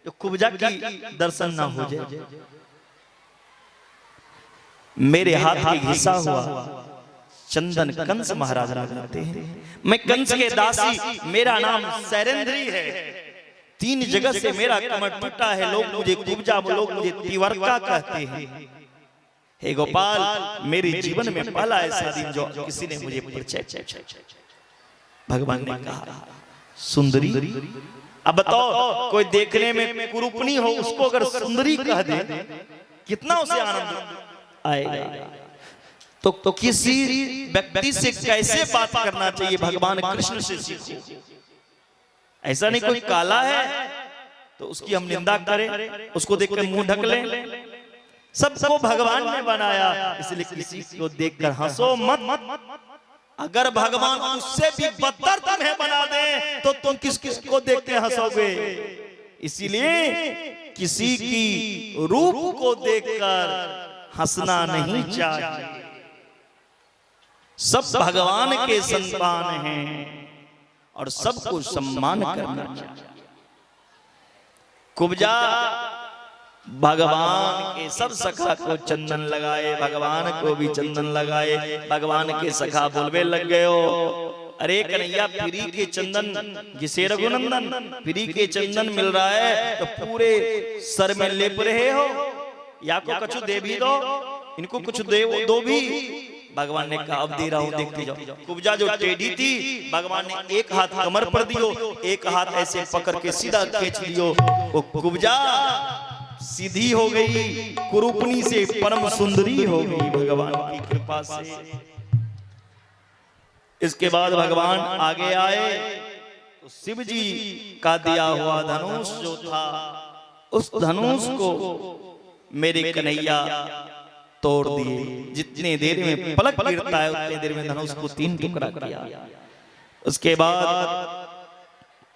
तो कुब्जा की दर्शन ना हो जाए। मेरे हाथ में घिसा हुआ चंदन कंस महाराज लगाते हैं। मैं कंस के दासी, मेरा नाम सैरेंद्री है। 3 जगह से मेरा कमर टूटा है, लोग मुझे कुब्जा, लोग मुझे तिवारका कहते हैं। हे गोपाल, मेरे जीवन में पहला ऐसा दिन जो किसी ने मुझे परिचय। भगवान ने कहा, सुंदरी, अब बताओ, कोई देखने में कुरूपनी हो उसको अगर सुंदरी कह दे, कितना उसे आनंद आएगा। तो किसी व्यक्ति से कैसे बात करना चाहिए, भगवान कृष्ण से सीखो। ऐसा नहीं कोई काला है तो उसकी हम निंदा करें, उसको देखकर मुंह ढक लें। सबको भगवान ने बनाया, इसलिए किसी को देखकर हंसो मत। अगर भगवान उससे भी बदतर तुम्हें बना दे तो तुम किस को देख के हंसोगे। इसीलिए किसी की रूप को देखकर हंसना नहीं चाहिए। सब भगवान के संतान हैं और सबको सम्मान करना चाहिए। कुब्जा भगवान के सब सखा को चंदन लगाए, भगवान को भी चंदन लगाए। भगवान के सखा बोलवे लग गए हो, अरे कन्हैया, फ्री के चंदन जिसे रघुनंदन, फ्री के चंदन मिल रहा है तो पूरे सर में लेप रहे हो, या को कुछ दे भी दो, इनको कुछ दो भी। भगवान ने कहा, अब दे रहा हूं, देखते जाओ। कुब्जा जो टेढ़ी थी, भगवान ने एक हाथ कमर पर दियो, एक हाथ ऐसे पकड़ के सीधा खींच लियो। वो कुब्जा सीधी हो गई, कुरूपनी से परम सुंदरी हो गई भगवान की कृपा से। इसके बाद भगवान आगे आए तो शिव जी का दिया हुआ धनुष जो था, उस धनुष को मेरे कन्हैया तोड़ दिए। जितने देर में पलक गिरता है उतने देर में धनुष को 3 टुकड़ा किया। उसके बाद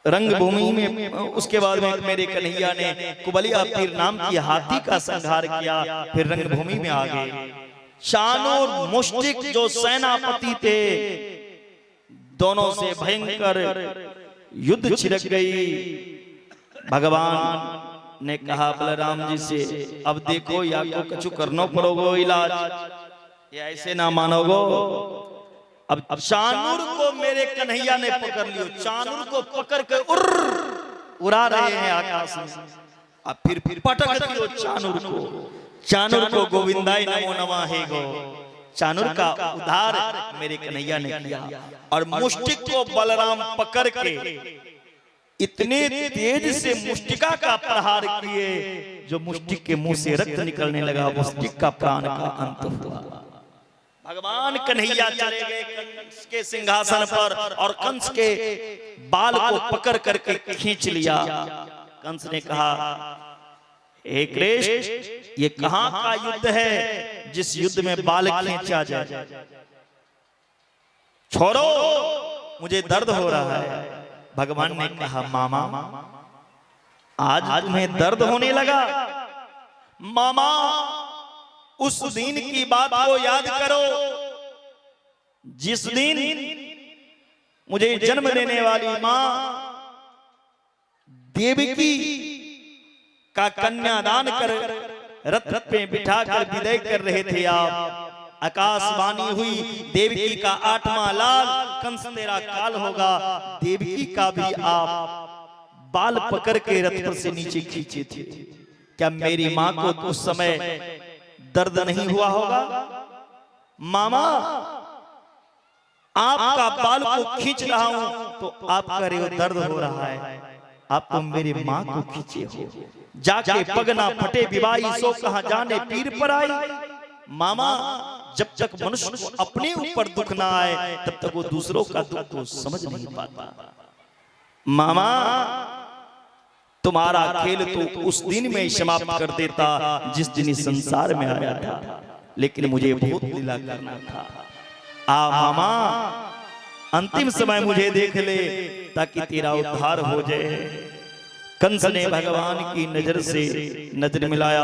रंगभूमि में, उसके बाद में मेरे कन्हैया ने कुबलिया पीर नाम की हाथी का संहार किया। फिर रंगभूमि में आ गए। चाणूर मुष्टिक जो सेनापति थे, दोनों से भयंकर युद्ध छिड़क गई। भगवान ने कहा बलराम जी से, अब देखो, या को कछु करना पड़ोगो इलाज, या ऐसे ना मानोगो। अब चाणूर को मेरे कन्हैया ने पकड़ लियो, चाणूर को पकड़ के उड़ा रहे हैं आकाश में। अब फिर पटक दियो चाणूर को। चाणूर को गोविंदाय नमो नमः हे गो। चाणूर का उद्धार मेरे कन्हैया ने किया। और मुष्टिक को बलराम पकड़ के इतने तेज से मुष्टिका का प्रहार किए, जो मुष्टिक के मुंह से रक्त निकलने लगा। मुष्टिक का प्राण का अंत हुआ। भगवान कन्हैया चले गए कंस के सिंहासन पर और कंस के बाल को पकड़ करके खींच लिया। कंस ने कहा, हे कृष्ण, ये कहां का युद्ध है जिस युद्ध में बाल खींचा जाए? छोड़ो, मुझे दर्द हो रहा है। भगवान ने कहा, मामा, आज तुम्हें दर्द होने लगा? मामा, उस दिन की बात को याद करो जिस दिन मुझे जन्म देने वाली मां देवकी का कन्यादान कर रथ पे बिठाकर विदाई कर रहे थे आप। आकाशवाणी हुई, देवकी का 8वां लाल, कंस तेरा काल होगा। देवकी का भी आप बाल पकड़ के रथ पर से नीचे खींचे थे। क्या मेरी मां को उस समय दर्द नहीं हुआ होगा? मामा, आपका बाल को खींच रहा हूं तो आप कह रहे हो दर्द हो रहा है। आप तो मेरी मां को खींचे हो। जाके पगना फटे विवाही, सो कहां जाने पीर पर आई। मामा, जब तक मनुष्य को अपने ऊपर दुख ना आए तब तक वो दूसरों का दुख को समझ नहीं पाता। मामा, तुम्हारा खेल तो उस दिन में समाप्त कर देता जिस दिन इस संसार में आया था, लेकिन मुझे बहुत लीला करना था। मामा अंतिम समय मुझे देख ले ताकि तेरा उद्धार हो जाए। कंस ने भगवान की नजर से नजर मिलाया।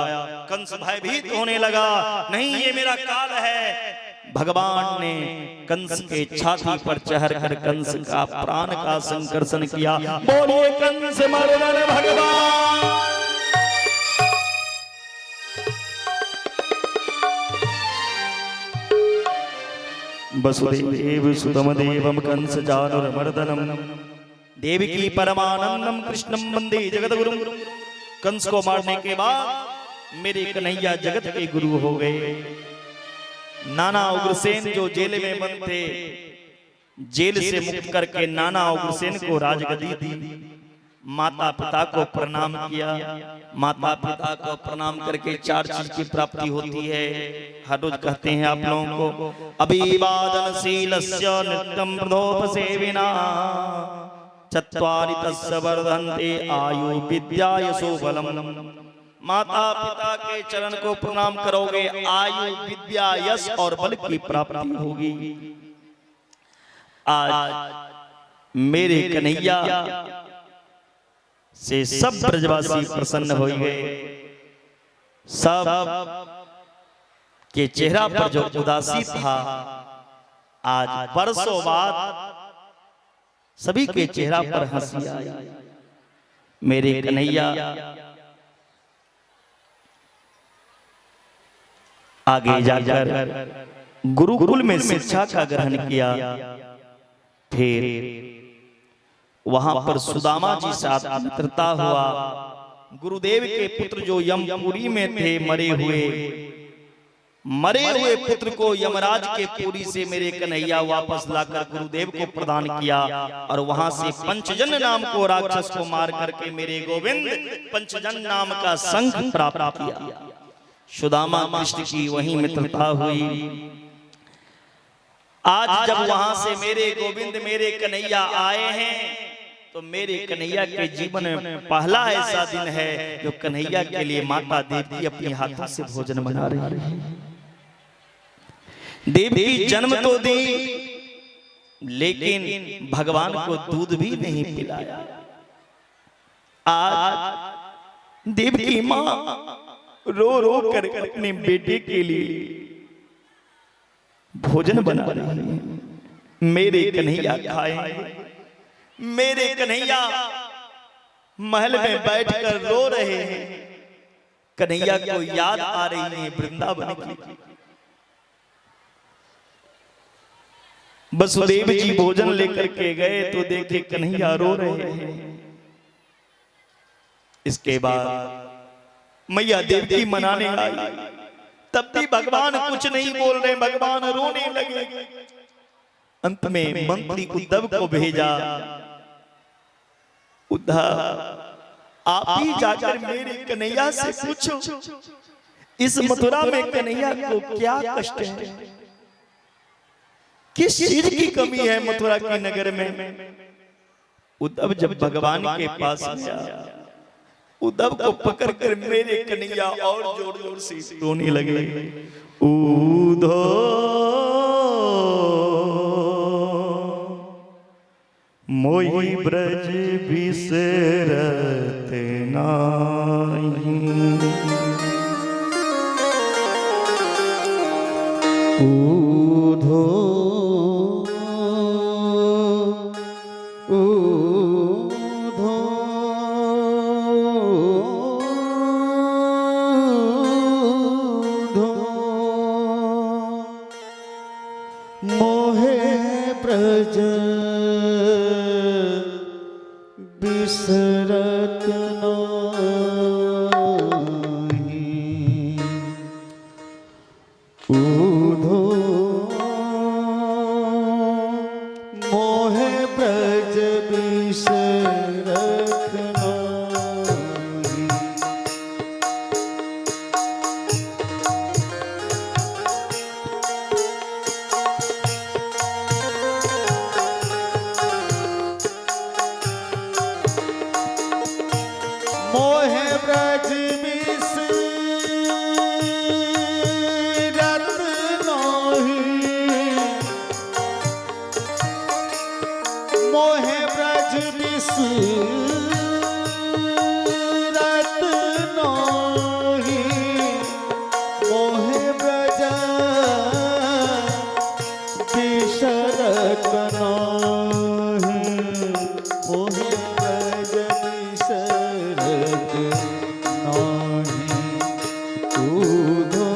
कंस भयभीत होने लगा, नहीं ये मेरा काल है। भगवान ने कंस के छाती पर चढ़ कर कंस का प्राण का संकर्षण किया। बोलिए कंस मर्दन भगवान। वसुदेव सुतम देवम कंस चाणूरमर्दनम देवकी परमानंदम कृष्णम वंदे जगद्गुरुम। कंस को मारने के बाद मेरे कन्हैया जगत के गुरु हो गए। नाना उग्रसेन जो जेल में बंद थे, जेल से मुक्त करके नाना उग्रसेन को राजगद्दी दी। माता पिता को प्रणाम किया। माता पिता को प्रणाम करके 4 चीज की प्राप्ति होती है। हर रोज कहते हैं आप लोगों को, अभिवादनशीलस्य नित्यं वृद्धोपसेविना चत्वारि तस्य वर्धन्ते आयु विद्या यशो बलम। माता पिता के चरण को प्रणाम करोगे, आयु विद्या यश और बल की प्राप्ति होगी। आज मेरे कन्हैया से सब ब्रजवासी प्रसन्न हो गए। सब के चेहरा पर जो उदासी था, आज बरसों बाद सभी के चेहरा पर हंसी आई। मेरे कन्हैया आगे जाकर गुरुकुल में शिक्षा का ग्रहण किया। फिर वहां पर सुदामा जी साथ मित्रता हुआ। गुरुदेव के पुत्र जो यमपुरी में थे मरे हुए पुत्र को यमराज के पुरी से मेरे कन्हैया वापस लाकर गुरुदेव को प्रदान किया। और वहां से पंचजन नाम को राक्षस को मार करके मेरे गोविंद पंचजन नाम का संघ प्राप्त किया। सुदामा कृष्ण की वही मित्रता हुई। आज जब वहां से मेरे गोविंद मेरे कन्हैया आए हैं, तो मेरे कन्हैया के जीवन में पहला ऐसा दिन है जो कन्हैया के लिए माता देवी अपने हाथों से भोजन बना रही है। देवी जन्म तो दी, लेकिन भगवान को दूध भी नहीं पिलाया। आज देव की मां रो रो कर अपने बेटे के लिए भोजन बना रही है। मेरे कन्हैया खाए। मेरे कन्हैया महल में बैठकर रो रहे हैं। कन्हैया को याद आ रही है वृंदावन की। वसुदेव जी भोजन लेकर के गए तो देखे कन्हैया रो रहे हैं। इसके बाद मैया देवकी मनाने आई, तब भी भगवान कुछ नहीं बोल रहे, भगवान रोने लगे। अंत में मंत्री उद्धव को भेजा। उद्धव आप ही जाकर मेरे कन्हैया से पूछो, इस मथुरा में कन्हैया को क्या कष्ट है, किस चीज की कमी है मथुरा के नगर में। उद्धव जब भगवान के पास गया, उद्धव को पकड़कर मेरे कन्हैया और जोर जोर से रोने लगे। उद्धव मोई ब्रज बिसरत नाही, ऊधो ऊधो ऊधो मोहे ब्रज बिसरत नाही, ऊधो मोहे ब्रज बिसरत नाही। मोहे ब्रज बिसरत नाही, मोहे ब्रज बिसरत नाही, मोहे ब्रज बिसरत नाही, मोहे ब्रज बिसरत नाही। उधो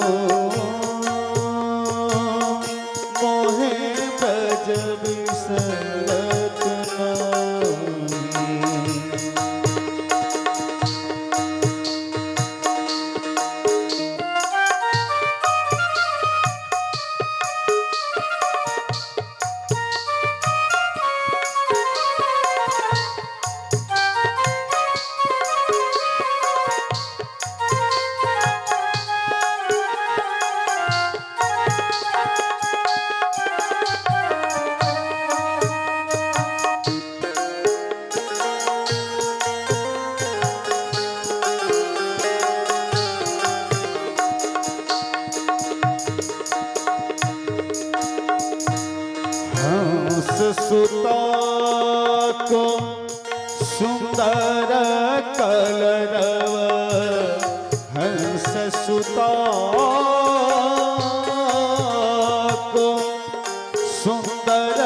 मोहे ब्रज बिसरत नाही। हंस सुता को सुंदर कलरव, हंस सुता को सुंदर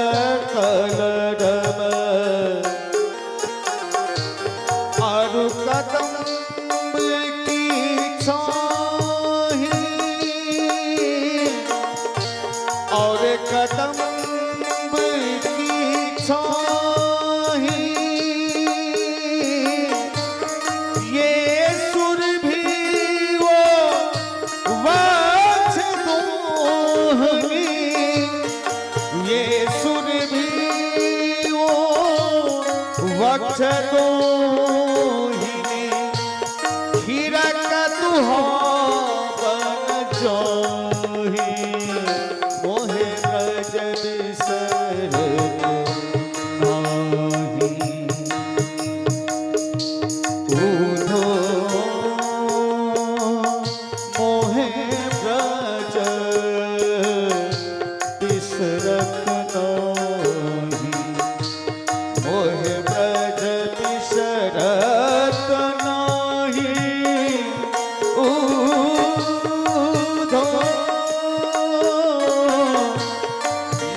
कलरव, अरु कदम्ब की छाही और कदम्ब की छाही, ये सुर भी वो वक्ष दोहनी, ये सुर भी वो वक्ष दोहिनी, खीरक दुहावन जोही, मोहे ब्रज बिसरत नाही। उधो मोहे ब्रज बिसरत नाही, मोहे ब्रज बिसरत नाही। उधो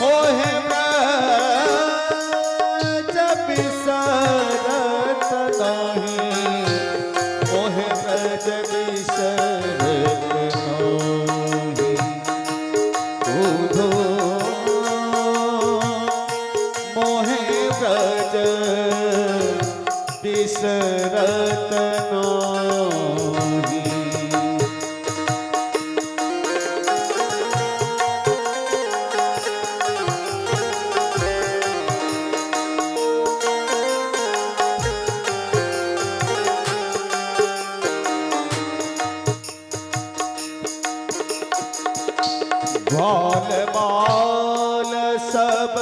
मोहे ब्रज बिसरत नाही, मोहे ब्रज बिसरत नाही। उधो मोहे ब्रज बिसरत नाही। ग्वाल बाल सब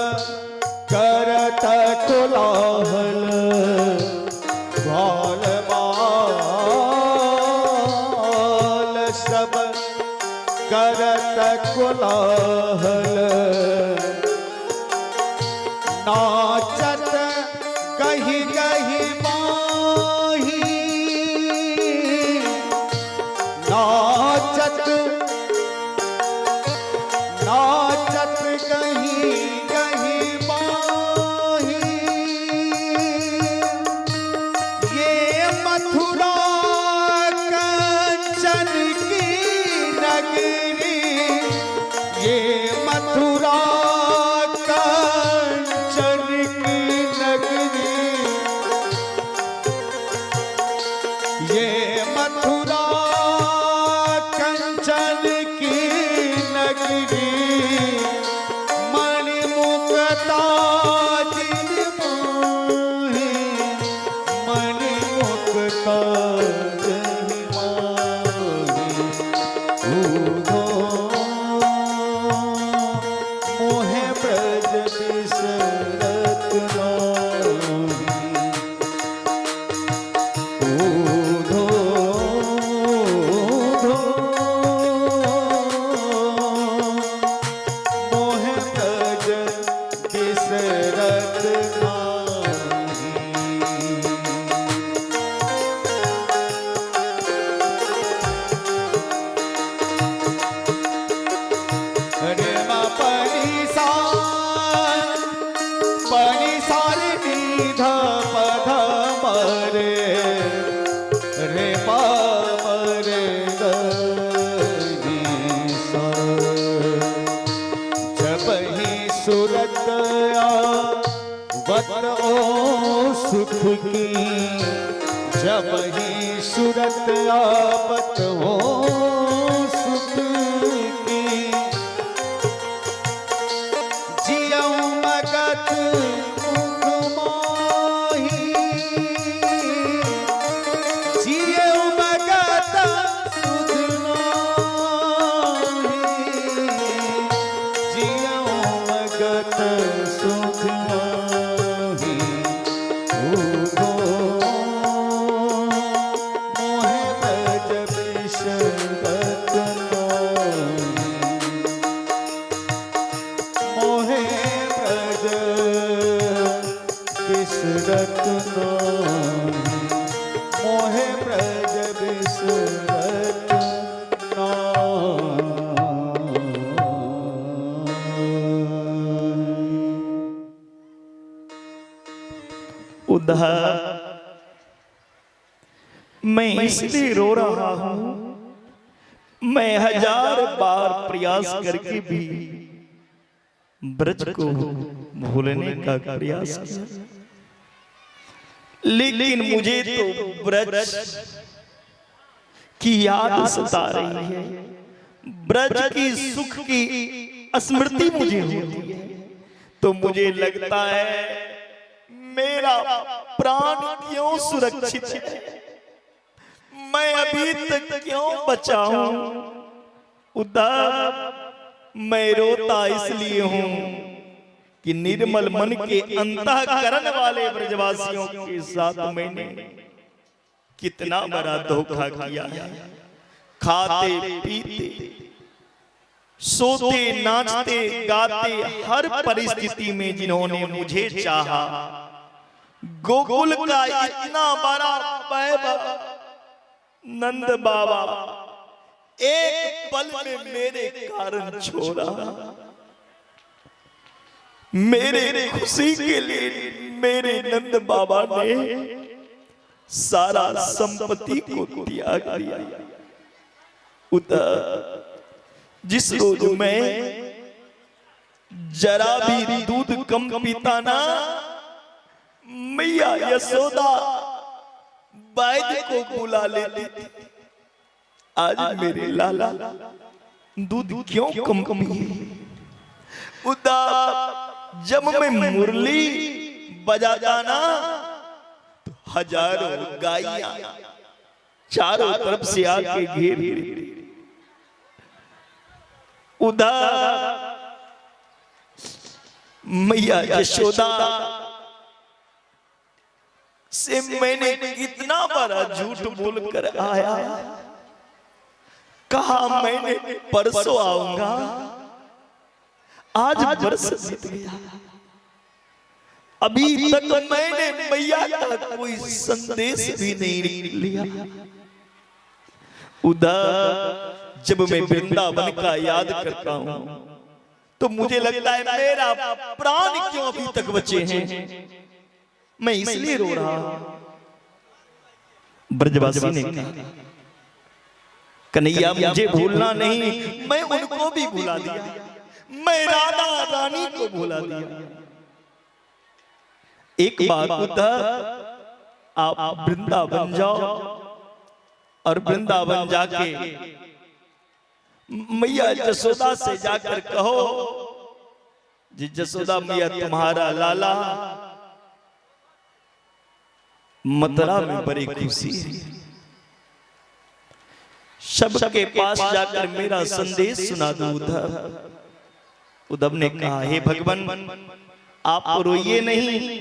करत कोलाहल, ग्वाल बाल सब करत कोलाहल, नाचत कहीं कहीं माही, नाचत नाचत कहीं कहीं माही, ये मथुरा कंचन की नगरी, ये मथुरा कंचन की नगरी, ये मथुरा कंचन की नगरी, मणिमुक्ता जिन मोही, मणिमुक्ता जिन मोही। उधो मोहे ब्रज बिसरत नाही, उधो मोहे ब्रज बिसरत नाही। सूरत आवत ओ सुख की, जब ही सूरत आवत ओ सुख की, जियऊ मगत मुख मोही, जियऊ मगत सुध मोही, जियऊ मगत सुध मोही, उगो मोहे ब्रज बिसरत नोही, मोहे ब्रज बिसरत नोही, मोहे ब्रज बिसरत नोही। उद्धव, मैं इसलिए रो रहा हूं, मैं 1000 बार प्रयास करके भी ब्रज को भूलने का प्रयास किया, लेकिन मुझे तो ब्रज की याद सता रही है, ब्रज की सुख की स्मृति मुझे होती है, तो मुझे लगता है मेरा प्राण क्यों सुरक्षित है, मैं अभी तक क्यों बचा हूं। उद्धव, मैं रोता इसलिए हूं कि निर्मल मन के अंतःकरण वाले ब्रजवासियों के साथ मैंने कितना बड़ा धोखा किया है। खाते पीते सोते नाचते गाते हर परिस्थिति में जिन्होंने मुझे चाहा, गोकुल का इतना बड़ा वैभव नंद बाबा एक पल में मेरे कारण छोड़ा, मेरे खुशी के लिए मेरे नंद बाबा ने सारा संपत्ति को त्याग दिया। उधर जिस रोज मैं जरा भी दूध कम पीता ना, मैया यशोदा वैद्य को बुला लेती थी। आज मेरे लाला दूध क्यों कम पिए। उधर जब मैं मुरली बजाता ना तो हजारों गायियां चारों तरफ से आके घेर लेती। उधर मैया यशोदा से मैंने कितना बड़ा झूठ बोलकर आया, कहा मैंने परसों आऊंगा, आज बरस बीत गया, अभी तक मैंने मैया का कोई संदेश भी नहीं लिया। उधर जब मैं वृंदावन का याद करता हूं तो मुझे लगता है मेरा प्राण क्यों अभी तक बचे हैं, मैं इसलिए रो रहा हूं। ब्रजवासी ने कहा, कन्हैया मुझे भूलना नहीं, मैं उनको भी भुला दिया, मैं राधा रानी को भुला दिया। एक बार उधर आप वृंदावन जाओ और वृंदावन जाके मैया यशोदा से जाकर कहो, जी यशोदा मैया तुम्हारा लाला मथुरा में बड़ी खुशी है, सबके पास जाकर मेरा संदेश सुना दो। उद्धव ने कहा, हे भगवान आप रोइए नहीं,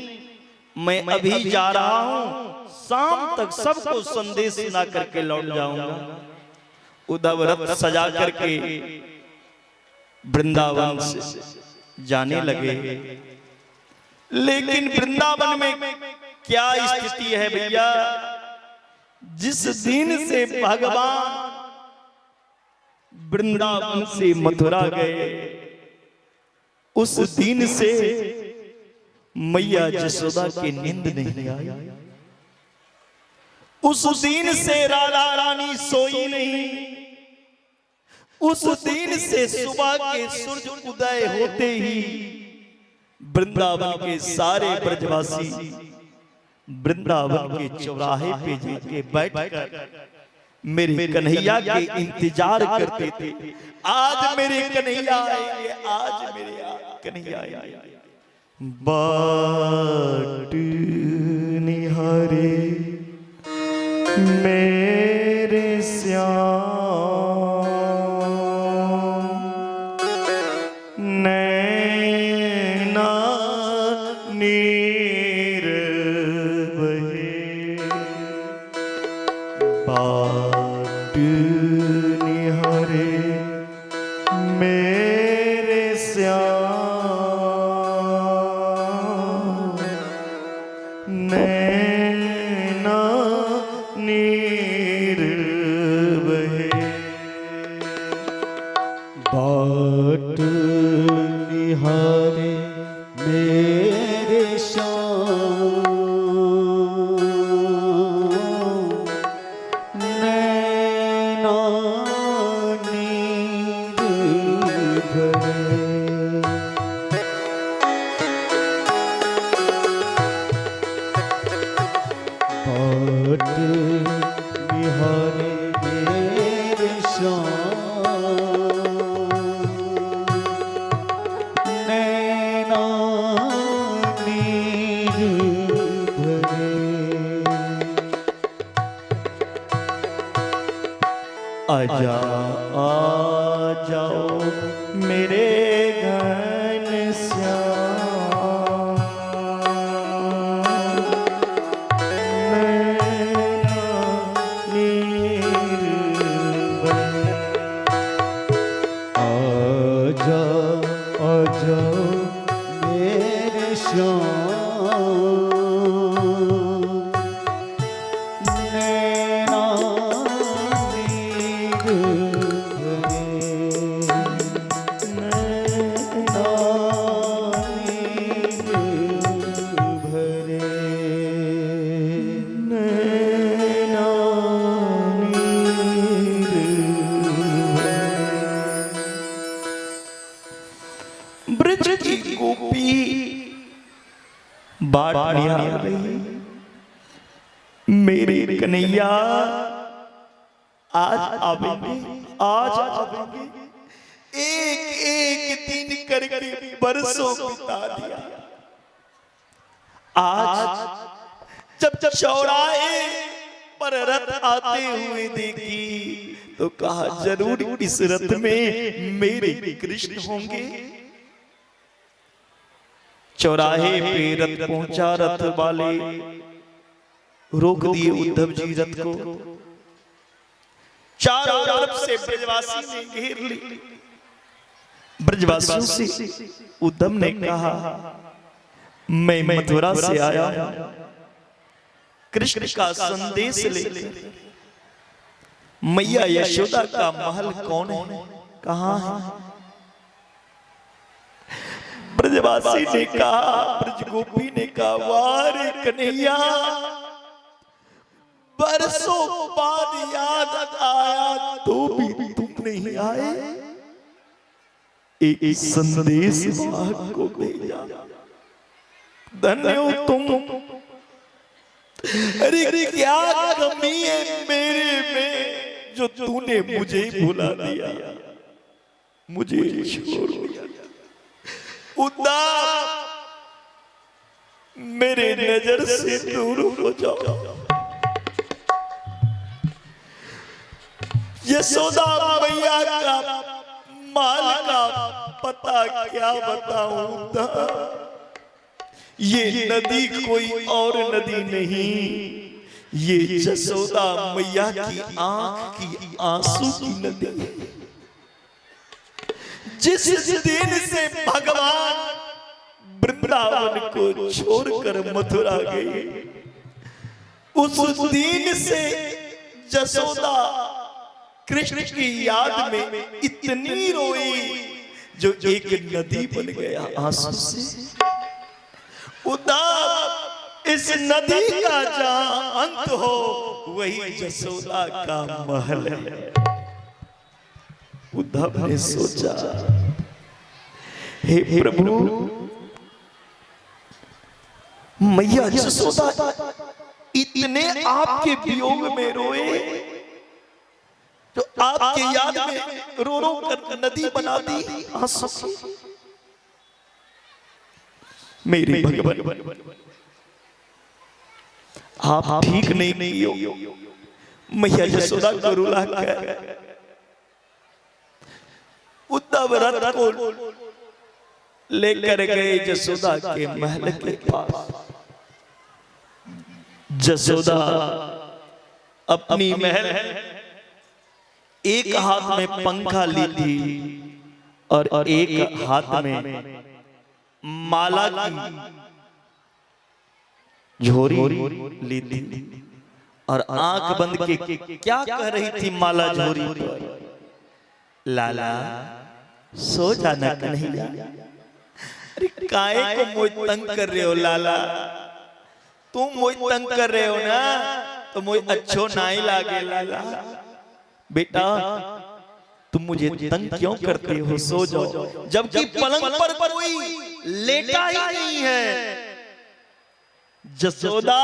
मैं अभी जा रहा हूं, शाम तक सबको संदेश सुना करके लौट जाऊंगा। उद्धव रथ सजा करके वृंदावन से जाने लगे, लेकिन वृंदावन में क्या स्थिति है भैया, जिस दिन से भगवान वृंदावन से मथुरा गए उस दिन से मैया यशोदा की नींद नहीं आई, उस दिन से राधा रानी सोई नहीं, उस दिन से सुबह के सूरज उदय होते ही वृंदावन के सारे ब्रजवासी वृंदावन के चौराहे पे जाके बैठकर मेरे कन्हैया के इंतजार करते थे। आज मेरे कन्हैया आएंगे, आज मेरे कन्हैया आएंगे। बाट निहारे मेरे श्याम, नैना नीर बहे। बाट निहारे मेरे श्याम, नैना नीर बहे। बाट निहारे मेरे श्याम, नैना नीर भरे। बाट निहारे मेरे श्याम, नैना नीर भरे। आजा आ जाओ मेरे घन श्याम, नैना नीर बहे। आजा आजा मेरे श्याम, नैना नीर भरे। नैना नीर भरे। नैना नीर बहे। ब्रज की गोपी बाट निहार रही, मेरे कन्हैया आज आवेंगे, आज आवेंगे। एक एक दिन करके बरसों बिता दिया। आज जब चौराहे पर रथ आते हुए देखी तो कहा जरूर इस रथ में मेरे कृष्ण होंगे। चौराहे पे रथ पहुंचा, रथ वाले रोक दिए उद्धव जी रथ को। चारों तरफ से ब्रजवासी ने घेर ली। ब्रजवासियों से उद्धव ने कहा मैं मथुरा से आया हूं कृष्ण का संदेश लेकर। मैया यशोदा का महल कौन है, कहां है? ब्रजवासी ने कहा, ब्रज गोपी ने कहा वारे कन्हैया, बरसों बाद याद आया तो भी तुम नहीं आए। एक संदेश वाहक को भेजा, धन्य हो तुम। अरे क्या कमी है मेरे में जो तूने मुझे भुला दिया, मुझे छोड़ दिया। उदास मेरे नजर से दूर हो जाओ। यशोदा मैया का माल का पता क्या बताऊं? ये नदी कोई और नदी नहीं, ये यशोदा मैया की आंख की आंसू की नदी है। जिस दिन से भगवान वृंदावन को छोड़कर मथुरा गए, उस दिन से यशोदा कृष्ण की याद में इतनी रोई जो एक नदी बन गया आंसू से। उद्धव इस नदी का जहां अंत हो वही यशोदा का महल है। उद्धव ने सोचा हे प्रभु मैया जसोदा इतने आपके वियोग में रोए, जो आपके याद में रो रो कर नदी बना दी आंसू की। मेरे भगवान आप ठीक नहीं हो। मैया जसोदा को रुला कर उद्धव रथ को लेकर गए जसोदा के महल के पास। जसोदा अपनी महल एक हाथ में पंखा ली थी और एक हाथ में माला की झोरी ली थी और आंख बंद के क्या कह रही थी माला झोरी पर? लाला सो जाना कन्हैया। अरे काहे को मोय तंग कर रहे हो लाला? तुम मोय तंग कर रहे हो ना तो मोय अच्छो नहीं लागे लाला। बेटा तुम मुझे तंग क्यों करते हो? सो जाओ। जबकि पलंग पर कोई लेटा ही नहीं है। जसोदा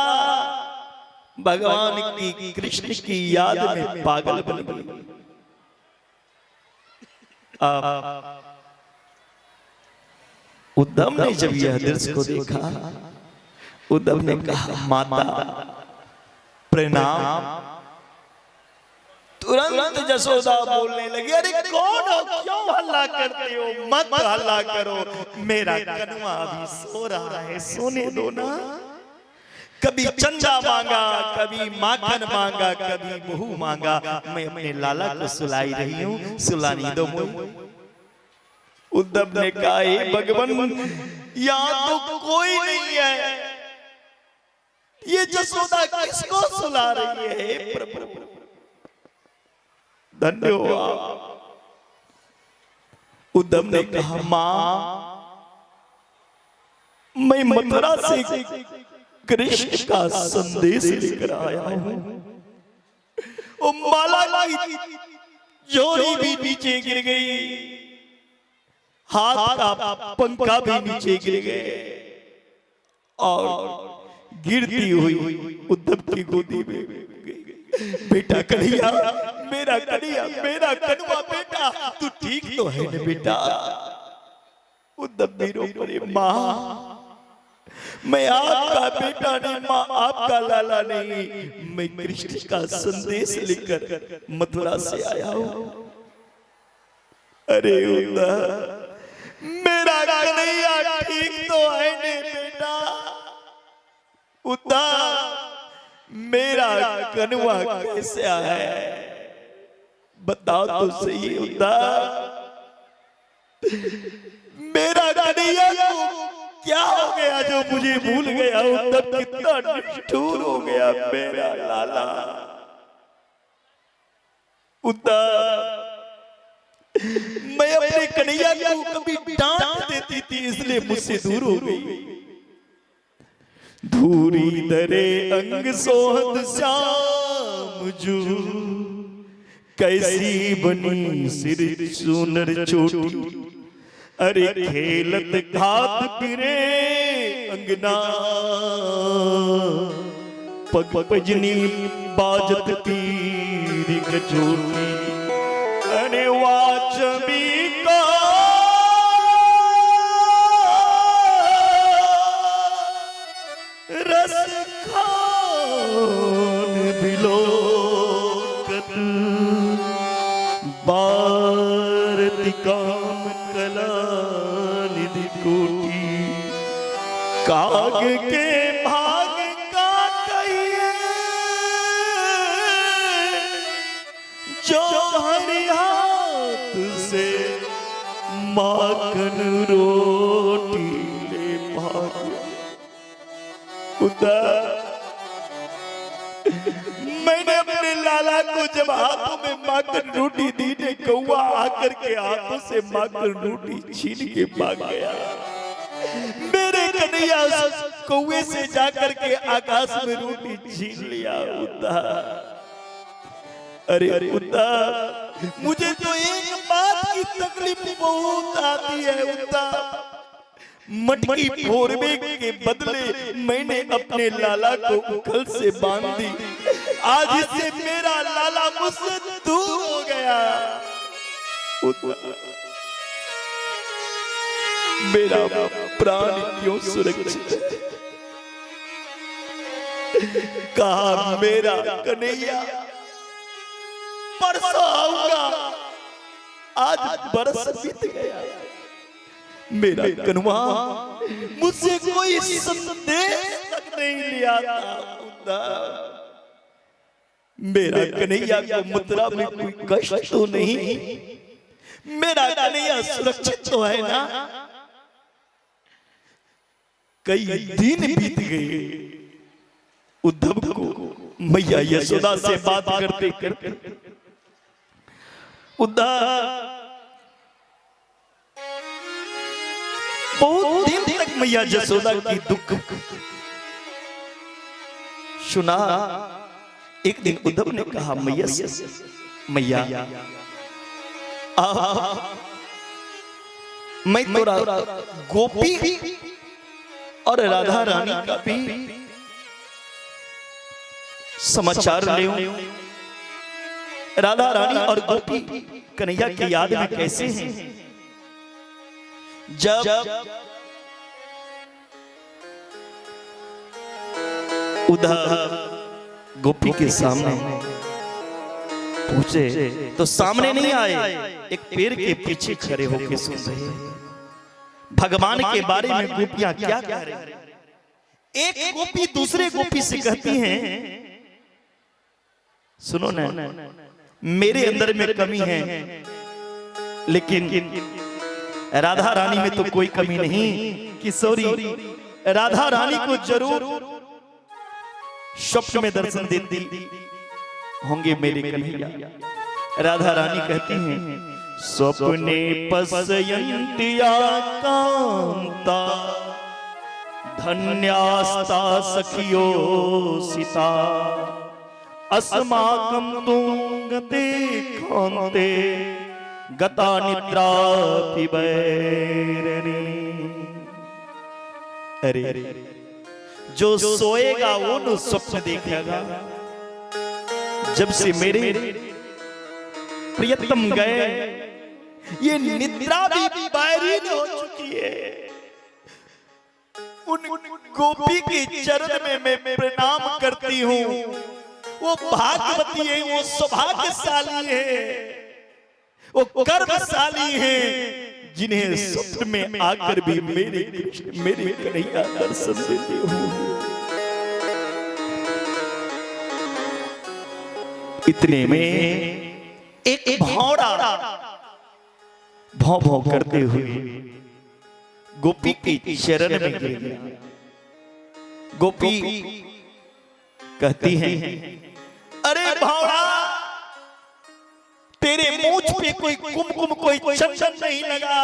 भगवान की कृष्ण की याद में पागल बन गई। उद्धव ने जब यह दृश्य को देखा, उद्धव ने कहा माता प्रणाम। तुरंत जसोदा बोलने लगी, अरे कौन हो? क्यों हल्ला करते हो? मत हल्ला करो, मेरा कनुआ अभी सो रहा है, सोने दो ना। कभी चंदा मांगा, कभी माखन मांगा, कभी बहू मांगा, मैं अपने लाला को सुलाई रही हूँ, सुलानी दो मुझे। उद्धव ने कहा हे भगवान यहाँ तो कोई नहीं है, ये जसोदा किसको सुला रही है? हे प्रभु धन्यवाद। उद्धव ने कहा मां मैं मथुरा से कृष्ण का संदेश लेकर आया हूं। वो माला की जोड़ी भी नीचे गिर गई, हाथ का पंखा भी नीचे गिर गए और गिरती हुई उद्धव की गोदी में गई। बेटा कन्हैया, मेरा कन्हैया, मेरा कनुआ बेटा, तू ठीक तो है ना बेटा? उद्धव भी रो पड़े, मां मैं आपका बेटा नहीं, मां आपका लाला नहीं, मैं कृष्ण का संदेश लेकर मथुरा से आया हूं। अरे उद्धव मेरा कन्हैया ठीक तो है नहीं बेटा? उद्धव मेरा कनुआ कैसे है बताओ तो सही। उद्धव मेरा कन्हैया को क्या हो गया जो मुझे भूल गया? उद्धव कितना निष्ठुर हो गया मेरा लाला। उद्धव मैं अपने कन्हैया को कभी डांट देती थी इसलिए मुझसे दूर हो गई। धूरी दरे अंग सोहत श्याम जू, कैसी बनी सिर सुनर चोटी। अरे खेलत घात फिरे अंगना, पग पजनी बाजत पीर कचोटी। अरे वाचमी का रस खान बिलोकत, भारती काम कला निधि कोटि। काग के भाग का कहिए जो हरि हाथ से माखन रोटी ले भाग। मैंने अपने लाला को जब हाथों में माखन रोटी दी ने कौआ आकर के हाथों से माखन रोटी छीन के भाग गया। मेरे कन्हैया कौए से जाकर के आकाश में रोटी छीन लिया। अरे मुझे तो एक बात की तकलीफ बहुत आती है। मटकी फोड़ने के बदले मैंने अपने लाला को उखल से बांध दी। आज से मेरा लाला मुझसे दूर हो गया। मेरा प्राण क्यों सुरक्षित है? कहा मेरा कन्हैया परसों आऊंगा, आज बरस बीत गया। मेरा कन्हवा मुझसे कोई संदेश तक नहीं लिया था। मेरा कन्हैया को मथुरा में कोई कष्ट तो नहीं? मेरा कन्हैया सुरक्षित तो है ना? कई दिन बीत गए। उद्धव को मैया यशोदा से बात करते करते उद्धव बहुत दिन तक मैया यशोदा की दुख सुना। एक दिन उद्धव ने कहा मैया मैं थोड़ा गोपी और राधा रानी का भी समाचार ले। राधा रानी और गोपी कन्हैया की याद में कैसे हैं? जब उद्धव गोपी के सामने पूछे तो सामने नहीं आए, एक पेड़ के पीछे खड़े होकर सुन रहे भगवान के बारे में गोपियां क्या कह रही। एक गोपी दूसरे गोपी से कहती हैं सुनो ना, मेरे अंदर में कमी है लेकिन राधा रानी में तो कोई कमी नहीं। किशोरी राधा रानी को जरूर स्वप्न में दर्शन देती होंगे मेरे कन्हैया। राधा रानी कहती हैं स्वप्ने पश्यन्त्या कांता धन्यास्ता सखियो सीता अस्माकं तुंगते कांते गता निद्रा पिबैरनी। अरे जो सोएगा वो न स्वप्न देखेगा। जब से मेरे प्रियतम गए ये निद्रा भी बैरीन हो चुकी है। उन गोपी के चरण में मैं प्रणाम करती हूँ। वो भाग्यवती है, वो सौभाग्यशाली है, वो कर्मशाली है जिन्हें स्वप्न में आकर भी मेरे कन्हैया दर्शन देते हो। इतने में एक भौरा भौं भौं करते हुए गोपी के चरण में गिर गया। गोपी कहती हैं अरे भौरा तेरे मूंछ पे कोई कुमकुम कोई चंदन नहीं लगा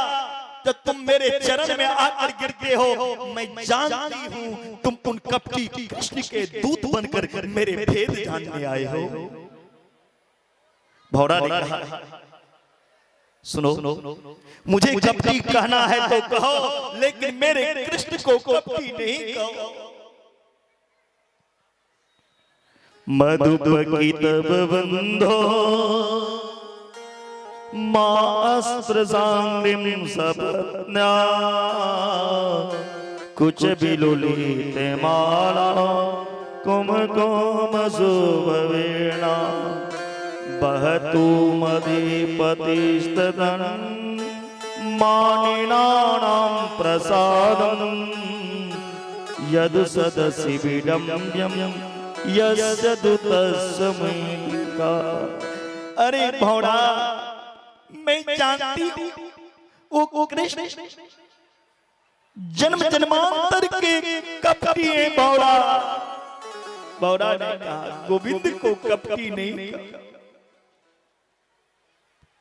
जब तुम मेरे चरण में आकर गिरते हो। मैं जानती हूं तुम उन कपटी कृष्ण के दूत बनकर मेरे भेद जानने आए हो। भौरा ने कहा सुनो मुझे कपटी कहना है तो कहो लेकिन मेरे कृष्ण को कपटी नहीं कहो। मधुपकी तब बंधो मास्त्रसांग्रिम सपत्न्या कुछ बिलुलिते माला कुमकुम शुभवेणा बहतु मदीपतिस्तदन मानिनानां प्रसादं यदु सदसि विडम्ब्यं यस्य दुतस्मैका। अरे भौरा मैं जानती हूँ वो कृष्ण जन्म जन्मांतर के कपटी है। भौरा भौरा ने कहा गोविंद को कपटी नहीं कहा।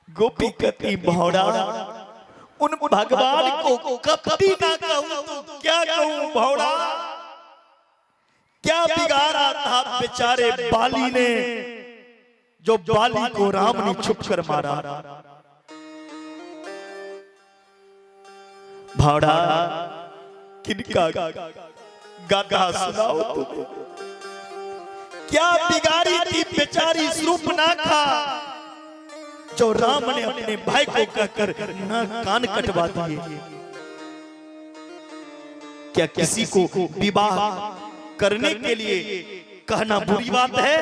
गोपी कहती भौरा उन भगवान को कपटी ना कहूं तो क्या कहूं। भौरा क्या बिगाड़ा था बेचारे बाली ने जो बाली को राम ने छुप कर मारा। भौरा किनका गाथा सुनाओ तुम। क्या बिगाड़ी थी बेचारी शूर्पणखा जो राम ने अपने भाई को कहकर ना कान कटवा दिए। क्या किसी को विवाह करने के लिए कहना बुरी बात है?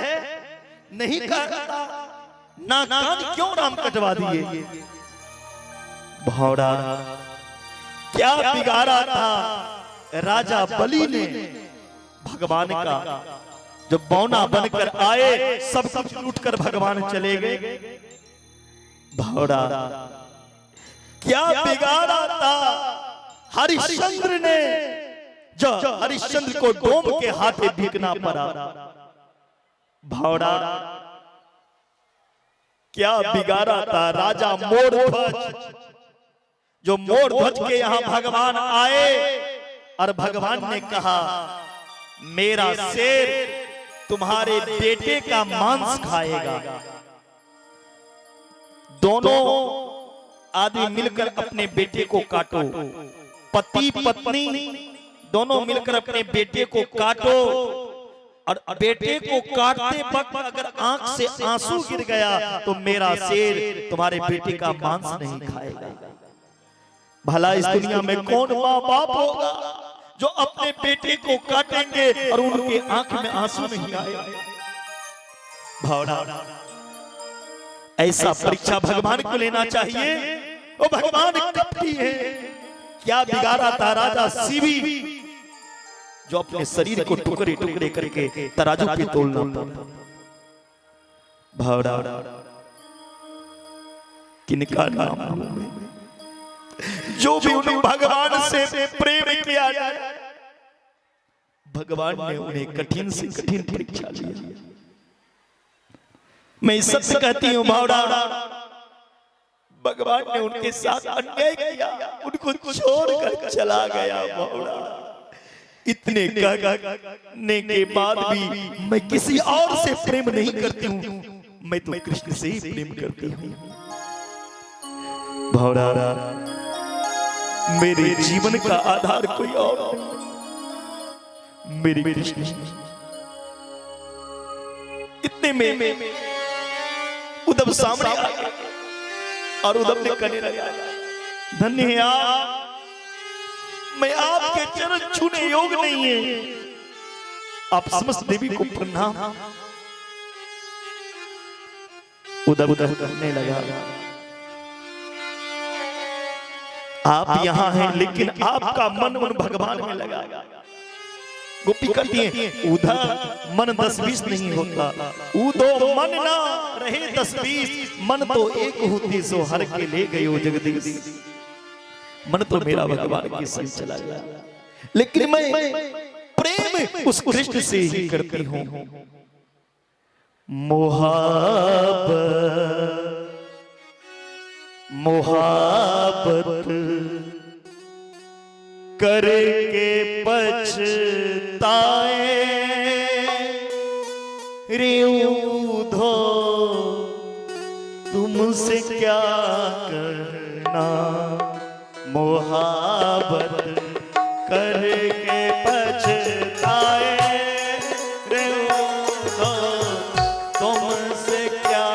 नहीं कहता। ना कान क्यों राम कटवा दिए? भौरा क्या बिगाड़ा था राजा बलि ने भगवान का? जब बौना बनकर आए सब कुछ लूट कर भगवान चले गए। भौरा क्या बिगाड़ा था हरिश्चंद्र ने जो हरिश्चंद्र को डोम के हाथे बिकना पड़ा। भौरा क्या बिगाड़ा था राजा मोरध्वज जो मोरध्वज के यहां भगवान आए और भगवान ने कहा मेरा शेर तुम्हारे बेटे का मांस खाएगा। दोनों आदमी मिलकर अपने बेटे को काटो। पति पत्नी दोनों मिलकर अपने बेटे को काटो और बेटे को काटते वक्त अगर आंख से आंसू गिर गया तो मेरा शेर तुम्हारे बेटे का मांस नहीं खाएगा। भला इस दुनिया में कौन माँ बाप होगा जो अपने बेटे को काटेंगे और उनके आंख में आंसू नहीं आएगा? भौरा ऐसा परीक्षा भगवान को लेना चाहिए। वो भगवान कपटी है। क्या बिगाड़ा था राजा शिवी जो अपने शरीर को टुकड़े टुकड़े करके तराजू पे तोलना पड़ा। भौरा किनका नाम जो भी उन्हें भगवान से प्रेम किया जाए भगवान ने उन्हें कठिन से कठिन परीक्षा लिया। मैं सत्य कहती हूँ भौरा भगवान ने उनके साथ अन्याय किया, उनको छोड़कर चला गया। भौरा इतने कहने के बाद भी मैं किसी और से प्रेम नहीं करती हूँ, मैं तो कृष्ण से ही प्रेम करती हूँ। भौरा मेरे जीवन का आधार कोई और मेरे कृष्ण। इतने में उद्धव सामने आ गया और उद्धव ने कहने लगा धन्य है आप, मैं आपके चरण छूने योग नहीं है। आप समस्त देवी को प्रणाम। उद्धव कहने लगा आप यहां हैं लेकिन आपका मन भगवान में लगा। गोपी कहती है उधर मन 10-20 नहीं होता, उधो मन ना रहे 10-20, मन तो एक होती सो हर के ले गए हो जगदीश। मन तो मेरा भगवान के संग चला गया, लेकिन मैं प्रेम उस कृष्ण से ही करती हूँ। मोहब्बत करके पछताए रे उधो तुमसे क्या करना। मोहब्बत करके पछताए रे उधो तुमसे क्या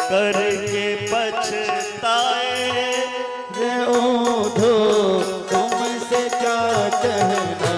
करके पछताए रे ओधो तुमसे क्या कहना।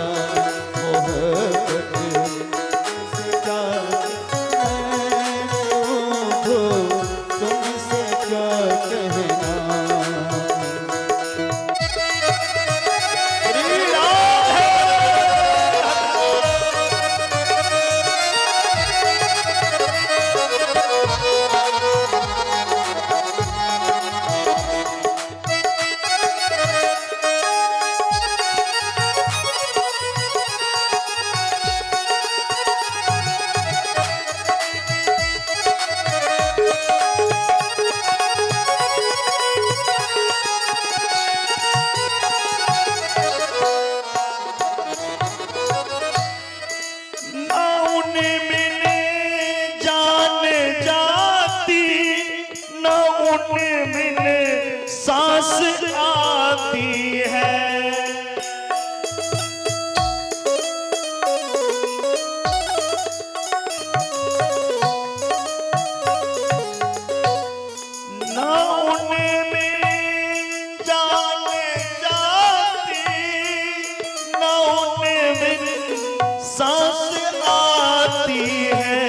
आस आती है,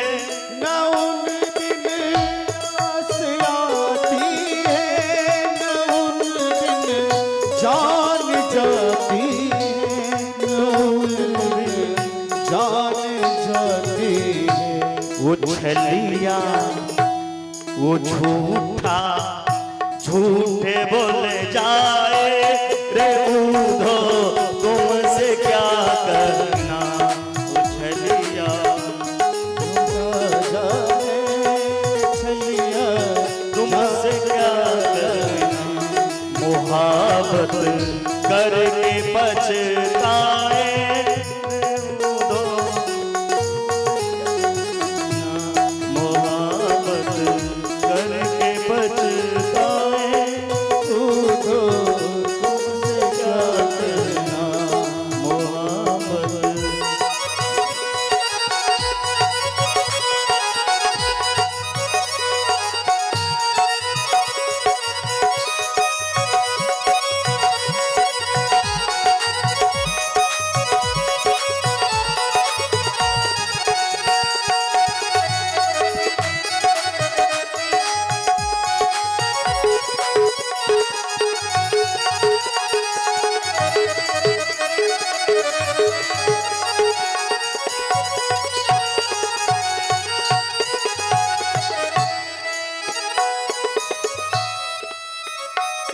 न उन दिन आस आती है, न उन दिन जान जाती है, न उन दिन जान जाती है। वो छलिया वो झूठा झूठे बोले जाए रे ऊधो तुमसे क्या करना। वो छलिया छलिया तुमसे क्या करना, मुहाबत करके पछताए रे ऊधो, मुहाबत करके पछताए ऊधो तुमसे क्या करना। मुहाबत।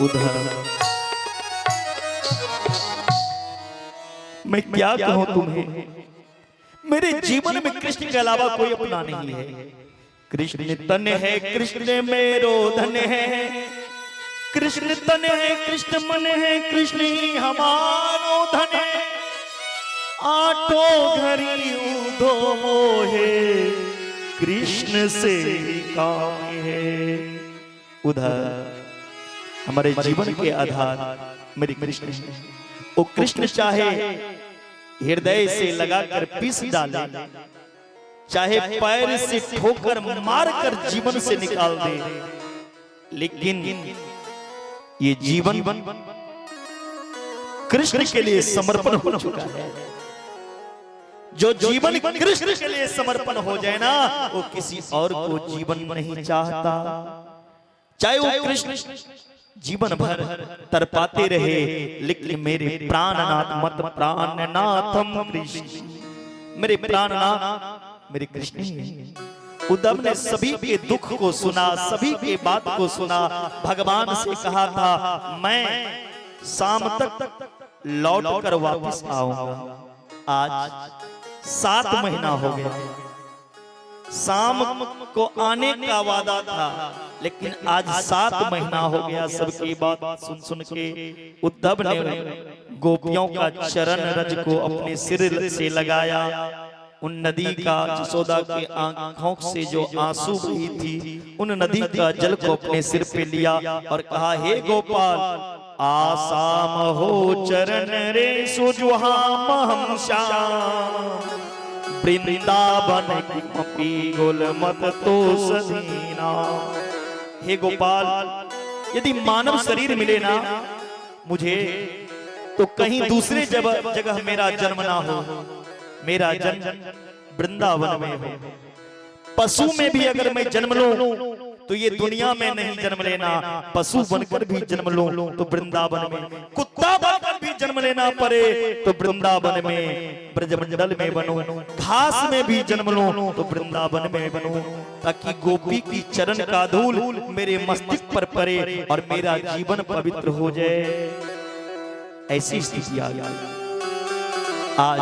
उधर मैं क्या कहूं तुम्हें, मेरे जीवन में कृष्ण के अलावा कोई अपना नहीं है। कृष्ण तन है कृष्ण मेरो धन है, कृष्ण तन है कृष्ण मन है, कृष्ण ही हमारो धन है। आठो घड़ी ऊधो मोहे, कृष्ण से ही काम है। उधर हमारे जीवन के आधार मेरे कृष्ण हैं। वो कृष्ण चाहे हृदय से लगाकर पीस डाले, चाहे पैर से ठोकर मारकर जीवन से निकाल दे, लेकिन ये जीवन कृष्ण के लिए समर्पण हो चुका है। जो जीवन कृष्ण के लिए समर्पण हो जाए ना, वो किसी और को जीवन नहीं चाहता। चाहे वो कृष्ण जीवन भर तरपाते रहे, लेकिन मेरे प्राणनाथ मत प्राणनाथम कृष्ण, मेरे प्राणनाथ मेरे कृष्ण ही हैं। उद्धव ने सभी के दुख को सुना, सभी के बात को सुना। भगवान से कहा था मैं शाम तक लौट कर वापस आऊंगा। आज 7 महीना हो गया, शाम को आने का वादा था, लेकिन आज 7 महीना हो गया। सबकी बात सुन सुन के उद्धव ने गोपियों का चरण रज को अपने सिर से लगाया। उन नदी का, यशोदा के आंखों से जो आंसू बही थी, उन नदी का जल को अपने सिर पे लिया और कहा, हे गोपाल आसाम हो चरण रे सुजुहाम हम श्याम, वृंदावन की गोल मत तो सदीना। हे गोपाल, यदि मानव शरीर मिले ना मुझे, तो कहीं दूसरे जगह मेरा जन्म ना हो, मेरा जन्म वृंदावन में हो। पशु में भी अगर मैं जन्म लूं तो ये दुनिया में नहीं जन्म लेना, पशु बनकर भी जन्म लूं तो वृंदावन में, कुत्ता बनकर भी जन्म लेना पड़े तो वृंदावन में, ब्रजमंडल में बनूं, घास में भी जन्म लूं तो वृंदावन में बनूं, ताकि गोपी की चरण का धूल मेरे मस्तिष्क पर पड़े और मेरा जीवन पवित्र हो जाए। ऐसी स्थिति आ गई। आज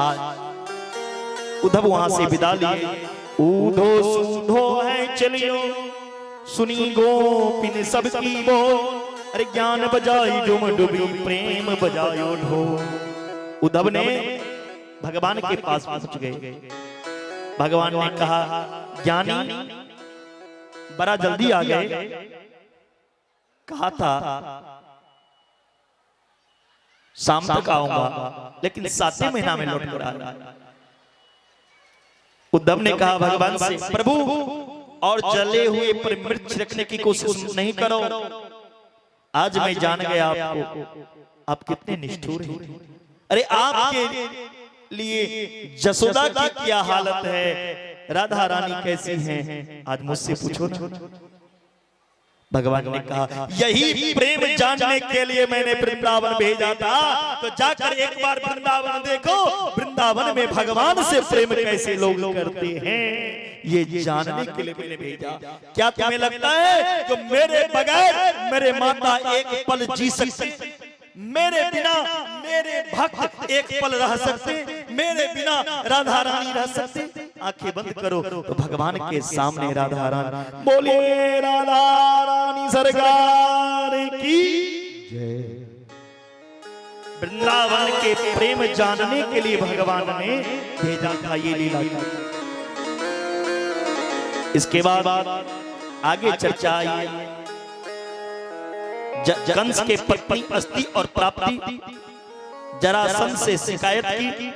उद्धव वहां से विदा लिए। ऊधो सूधो है चलियो, सुनी गोपिन सबकी बोल, अरे ज्ञान बजाई डुम डुबी प्रेम बजायो ढोल। उद्धव ने भगवान के पास पहुंच गए। भगवान ने कहा, ज्ञानी बड़ा जल्दी आ गए, कहा था शाम तक आऊंगा, लेकिन 7वें महीना में लौट कर आया। उद्धव ने कहा भगवान से, प्रभु और जले हुए पर मिर्च रखने की कोशिश नहीं करो। आज मैं जान गया आपको, आप कितने निष्ठुर हैं। अरे आपके लिए जसोदा की क्या हालत है, राधा रानी कैसी हैं, आज मुझसे पूछो ना। भगवान ने कहा यही प्रेम जानने के लिए मैंने वृंदावन भेजा था, तो जाकर एक बार वृंदावन देखो, वृंदावन में भगवान से प्रेम कैसे लोग करते हैं, ये जानने के लिए मैंने भेजा। क्या तुम्हें लगता है कि मेरे बगैर मेरे माता एक पल जी सकते, मेरे बिना मेरे भक्त एक पल रह सकते, मेरे बिना राधा रानी रह सकते? आंखें बंद करो तो भगवान के सामने राधा रानी, बोलिए राधा रानी सरकार की जय। वृंदावन के प्रेम जानने के लिए भगवान ने भेजा था ये लीला। इसके बाद आगे चर्चा आई, कंस के पत्नी अस्ति और प्राप्ति जरासंध से शिकायत की,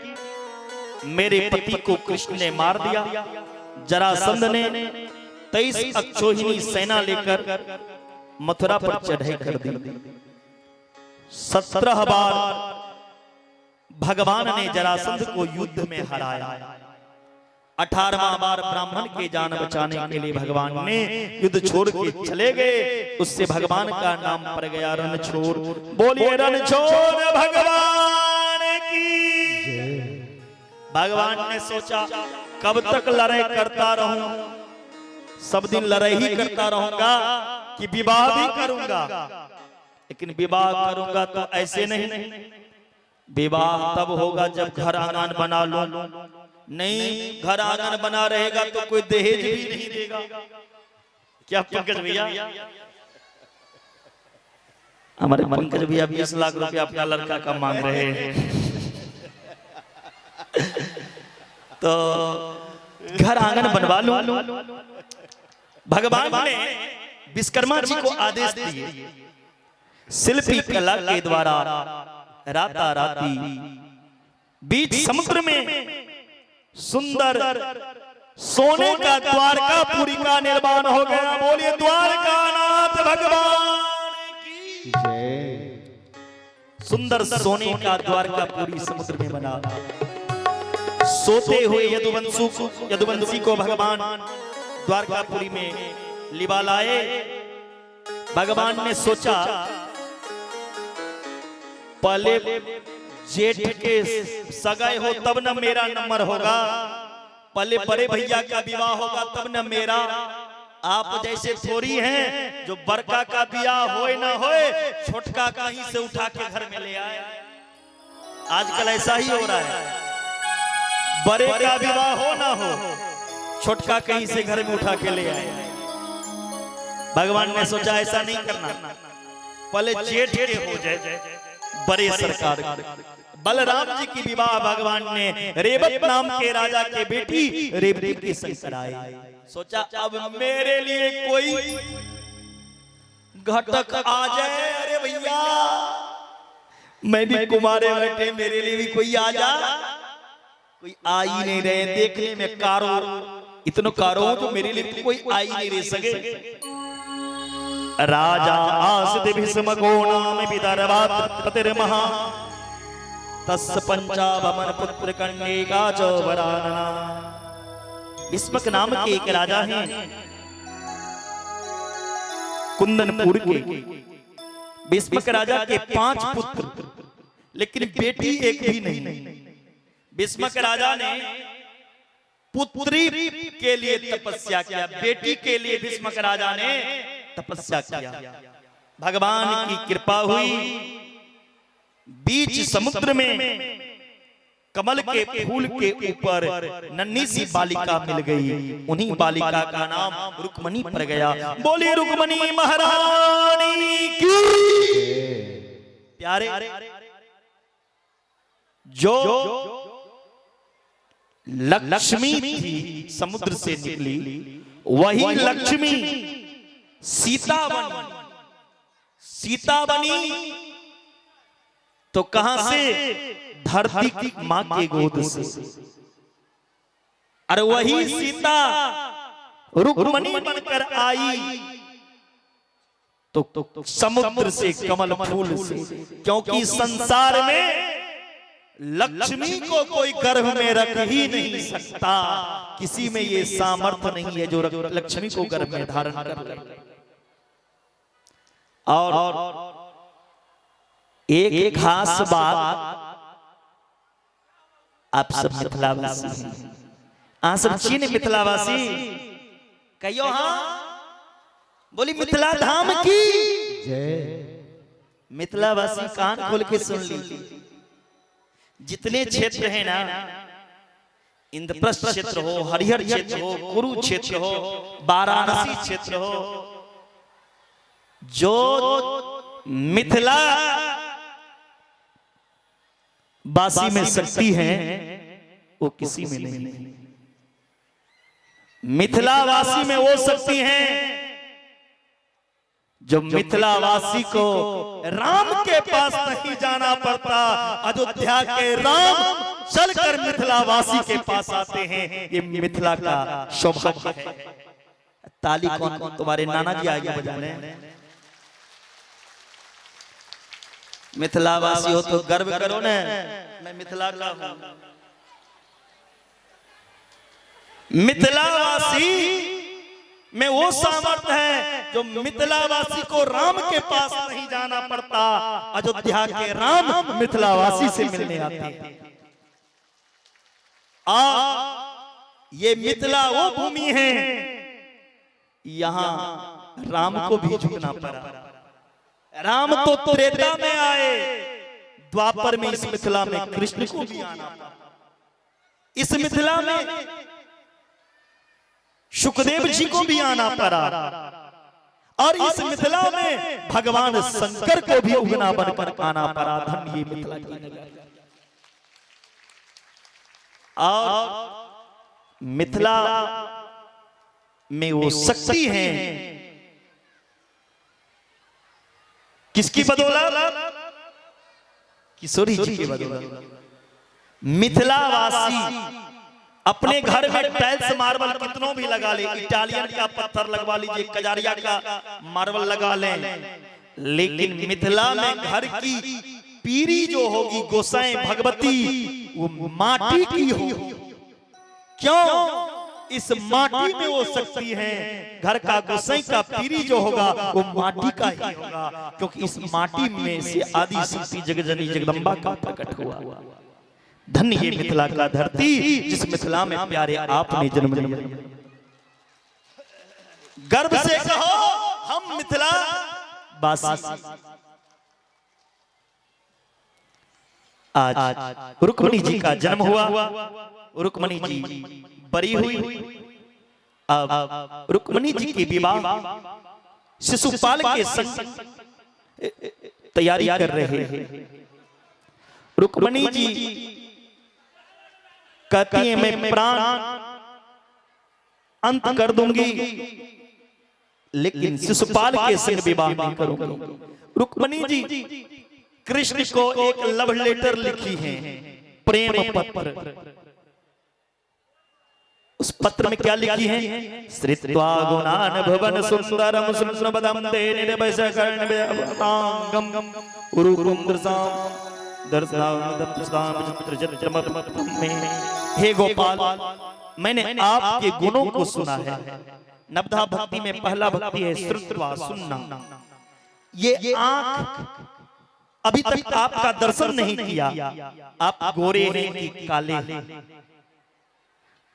मेरे पति को कृष्ण ने मार दिया। जरासंध ने 23 अक्षोहिणी सेना लेकर मथुरा पर चढ़ाई कर दी। 17 बार भगवान ने जरासंध को युद्ध में हराया। 18वां बार ब्राह्मण के जान बचाने के लिए भगवान ने युद्ध छोड़ के चले गए, उससे भगवान का नाम पड़ गया रणछोड़। बोलिए रणछोड़ भगवान की। भगवान ने सोचा कब तक लड़ाई करता रहूं, सब दिन लड़ाई ही करता रहूंगा कि विवाह भी करूंगा, लेकिन विवाह करूंगा तो ऐसे नहीं, विवाह तब होगा जब घर आंगन बना लो। नहीं, घर आंगन बना रहेगा तो कोई दहेज भी नहीं देगा। क्या पंकज भैया, हमारे पंकज भैया 20 लाख रुपया अपना लड़का का मांग रहे हैं। तो घर आंगन बनवा लो। भगवान ने विश्वकर्मा जी को आदेश दिए, शिल्पी कला के द्वारा राता राती बीच समुद्र में सुंदर सोने का द्वारकापुरी का निर्माण हो गया। बोलिए द्वारकानाथ भगवान की जय। सुंदर सोने का द्वारकापुरी समुद्र में बना। सोते हुए यदुवंशी को भगवान द्वारकापुरी में लिवा लाए। भगवान ने सोचा पहले जेठ के सगाई हो तब न मेरा नंबर होगा, पहले बड़े भैया का विवाह होगा तब न मेरा। आप जैसे थोड़ी हैं जो बड़का का ब्याह होए ना होए छोटका कहीं से उठा के घर में ले आए। आजकल ऐसा ही हो रहा है, बड़े का विवाह हो ना हो छोटका कहीं से घर में उठा के ले आए। भगवान ने सोचा ऐसा नहीं करना, पहले जेठ के हो जाए बड़े सरकार। बलराम जी की विवाह भगवान ने रेवत नाम के राजा के बेटी रेवती के संग कराई। सोचा अब मेरे लिए कोई घटक आ जाए। अरे भैया मैं भी कुमारे बैठे, मेरे लिए भी कोई आ जा। कोई आ ही नहीं रहे, देखने में कारो इतनो कारो जो मेरे लिए कोई आ ही नहीं रह सके। राजा आसित भीष्म को नाम विदर्भात पतिर्महा तस् पंचाभमन पुत्र कन्यका चौवरानना। भीष्मक नाम के एक राजा हैं कुंदनपुर के। भीष्मक राजा के 5 पुत्र, लेकिन बेटी एक भी नहीं। भीष्मक राजा ने पुत्री के लिए तपस्या किया, बेटी के लिए भीष्मक राजा ने तपस्या किया। भगवान की कृपा हुई, बीच समुद्र में कमल के फूल के ऊपर नन्ही सी बालिका मिल गई। उन्हीं बालिका का नाम रुक्मणी पड़ गया। बोलिए रुक्मणी महारानी की। प्यारे जो लक्ष्मी थी समुद्र से निकली, वही लक्ष्मी सीता बनी तो कहां से? धरती की मां के गोद से। और वही सीता रुक्मणी बनकर आई तो समुद्र से, कमल फूल से। क्योंकि संसार में लक्ष्मी को कोई गर्भ में रख ही नहीं सकता। किसी में ये सामर्थ्य नहीं है जो लक्ष्मी को गर्भ में धारण कर ले। और एक खास बात, आप सब मिथिलावासी हैं, आप सब चीन मिथिलावासी कहियो हाँ, बोली मिथिला धाम की जय। मिथिलावासी कान खोल के सुन लीजिए। जितने क्षेत्र हैं ना, इंद्रप्रस्थ क्षेत्र हो, हरिहर क्षेत्र हो, कुरुक्षेत्र हो, वाराणसी क्षेत्र हो, जो मिथिला वासी में शक्ति है वो किसी में नहीं है। मिथिलावासी में वो शक्ति है जो मिथिलावासी को राम के पास नहीं जाना पड़ता। अयोध्या के राम चलकर मिथिलावासी के पास आते हैं। ये मिथिला का सौभाग्य है। ताली कौन कौन तुम्हारे नाना जी आगे बजा रहे हैं? मिथिलावासी हो तो गर्व करो ना, मैं मिथिला का हूं। मिथिलावासी में वो सामर्थ्य है जो मिथिलावासी को राम के पास नहीं जाना पड़ता। अयोध्या के राम मिथिलावासी से मिलने आते हैं। ये मिथिला वो भूमि है, यहां राम को भी झुकना पड़ा। राम तो त्रेता में आए, द्वापर में इस मिथिला में कृष्ण को भी आना पड़ा। इस मिथिला में सुखदेव जी को भी आना पड़ा, और इस मिथिला में भगवान शंकर को भी उगना बनकर आना पड़ा। धन्य ये मिथिला की नगरी। और मिथिला में वो शक्ति है किसकी बदौलत? किशोरी जी की बदौलत। मिथिलावासी अपने घर में टाइल्स मार्बल कितनों भी लगा ले, इटालियन का पत्थर लगवा लीजिए, कजारिया का मार्बल लगा लें, लेकिन मिथिला में घर की पीरी जो होगी गोसाई भगवती, वो माटी की होगी। क्यों? इस माटी में वो शक्ति है। घर का गोसाई का पीरी जो होगा वो माटी का ही होगा, क्योंकि इस माटी में से आदि शक्ति जगजननी जगदम्बा का प्रकट हुआ। धन्य ये मिथिला का धरती, जिस मिथिला में प्यारे आपने जन्म लिया। गर्व से कहो हम मिथिला वासी। आज रुक्मिणी जी का जन्म हुआ। रुक्मिणी जी बरी हुई। अब रुक्मिणी जी की विवाह शिशुपाल के संग तैयारी कर रहे हैं। रुक्मिणी जी कहती है मैं प्राण अंत कर दूंगी, लेकिन शिशुपाल के संग विवाह नहीं करूंगी। रुक्मिणी जी कृष्ण को एक लव लेटर लिखी है, प्रेम पत्र। उस पत्र में क्या लिखी है? श्रित्वा गुणान भवन सुंदरम सुंदरम दे निर्भयकर्ण व्यवतांगम उरुकुंद्रसाम हे गोपाल, मैंने आपके गुणों को सुना है। नवधा भक्ति में पहला भक्ति है श्रुत्वा, सुनना। ये आंख अभी तक आपका दर्शन नहीं किया, आप गोरे हैं कि काले हैं।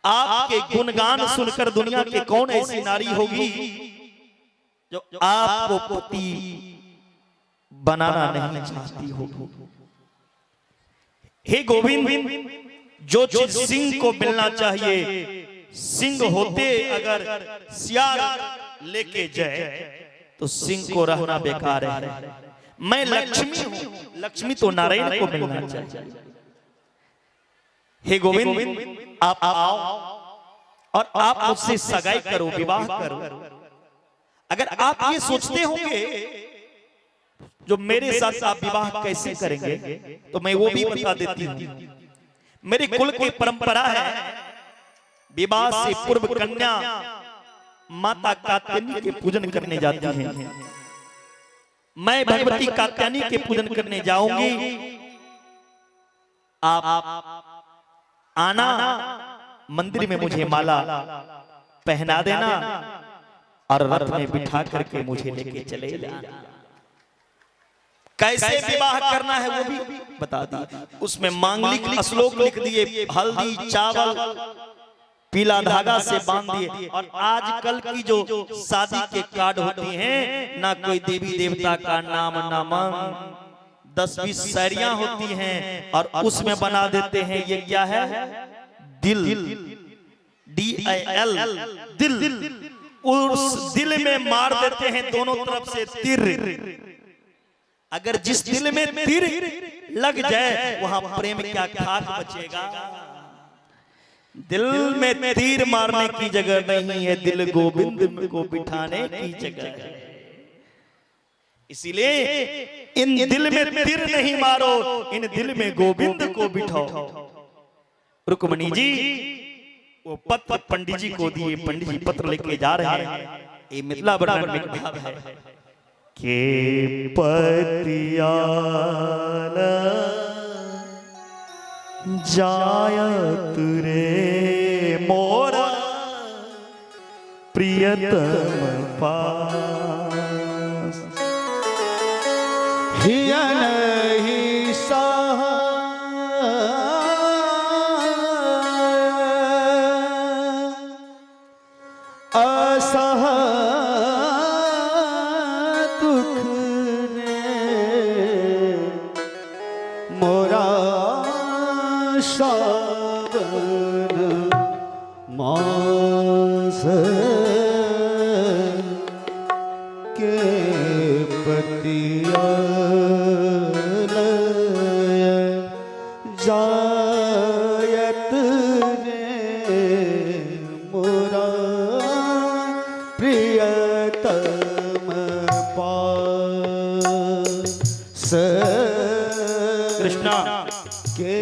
आपके गुणगान सुनकर दुनिया के कौन ऐसी नारी होगी जो आपको पति बनाना नहीं चाहती होगी। हे गोविंद, जो चीज सिंह को मिलना चाहिए, सिंह होते अगर सियार लेके जाए तो सिंह को रहना बेकार है। मैं लक्ष्मी हूं, लक्ष्मी तो नारायण को मिलना चाहिए। हे गोविंद, आप आओ और आप मुझसे सगाई करो, विवाह करो। अगर आप ये सोचते होंगे जो मेरे साथ आप विवाह कैसे करेंगे, तो मैं वो भी बता देती हूँ। मेरे कुल की परंपरा है, विवाह से पूर्व कन्या माता कात्यायनी के पूजन करने जाती है। मैं भगवती कात्यायनी के पूजन करने जाऊंगी। आप आना, मंदिर में मुझे माला पहना देना और रथ में बिठा करके मुझे लेके चले जाना। कैसे विवाह करना है वो भी बता दी। उसमें मांगलिक श्लोक लिख दिए, हल्दी चावल पीला धागा से बांध दिए। और आजकल की जो शादी के कार्ड होती हैं, ना कोई देवी देवता का नाम नाम 10-20 शायरियां होती हैं और उसमें बना देते हैं ये क्या है, दिल, DIL, दिल। उस दिल में मार देते हैं दोनों तरफ से तीर। अगर जिस दिल में तीर लग जाए वहां प्रेम क्या खाक बचेगा। दिल में तीर मारने की जगह नहीं है, दिल गोविंद को बिठाने की जगह है। इसीलिए इन दिल में तीर नहीं मारो, इन दिल में गोविंद को बिठाओ। रुक्मणी जी वो पत्र पंडित जी को दिए, पंडित जी पत्र लेके जा रहे हैं। ये मिथिला वर्णन में भाव है के पतिया जायत रे मोरा प्रियतम पास, हिया नहीं सहा असह दुख रे मोरा सावन मास के पतिया जायत रे मोरा प्रियतम पास कृष्णा के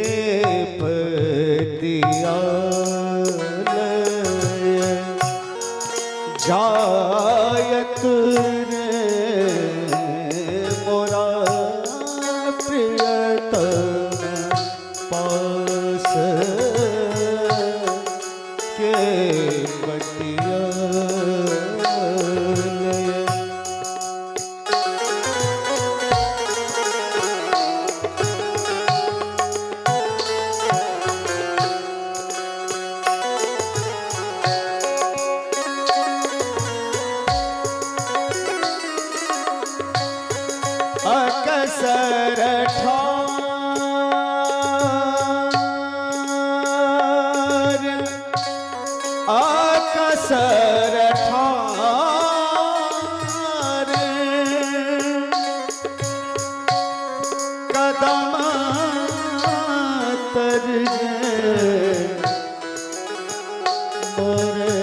पतिया जायत रे मोरा प्रियतम पास के पतिया अकसर ठार अकसर ठार कदम तर मोरे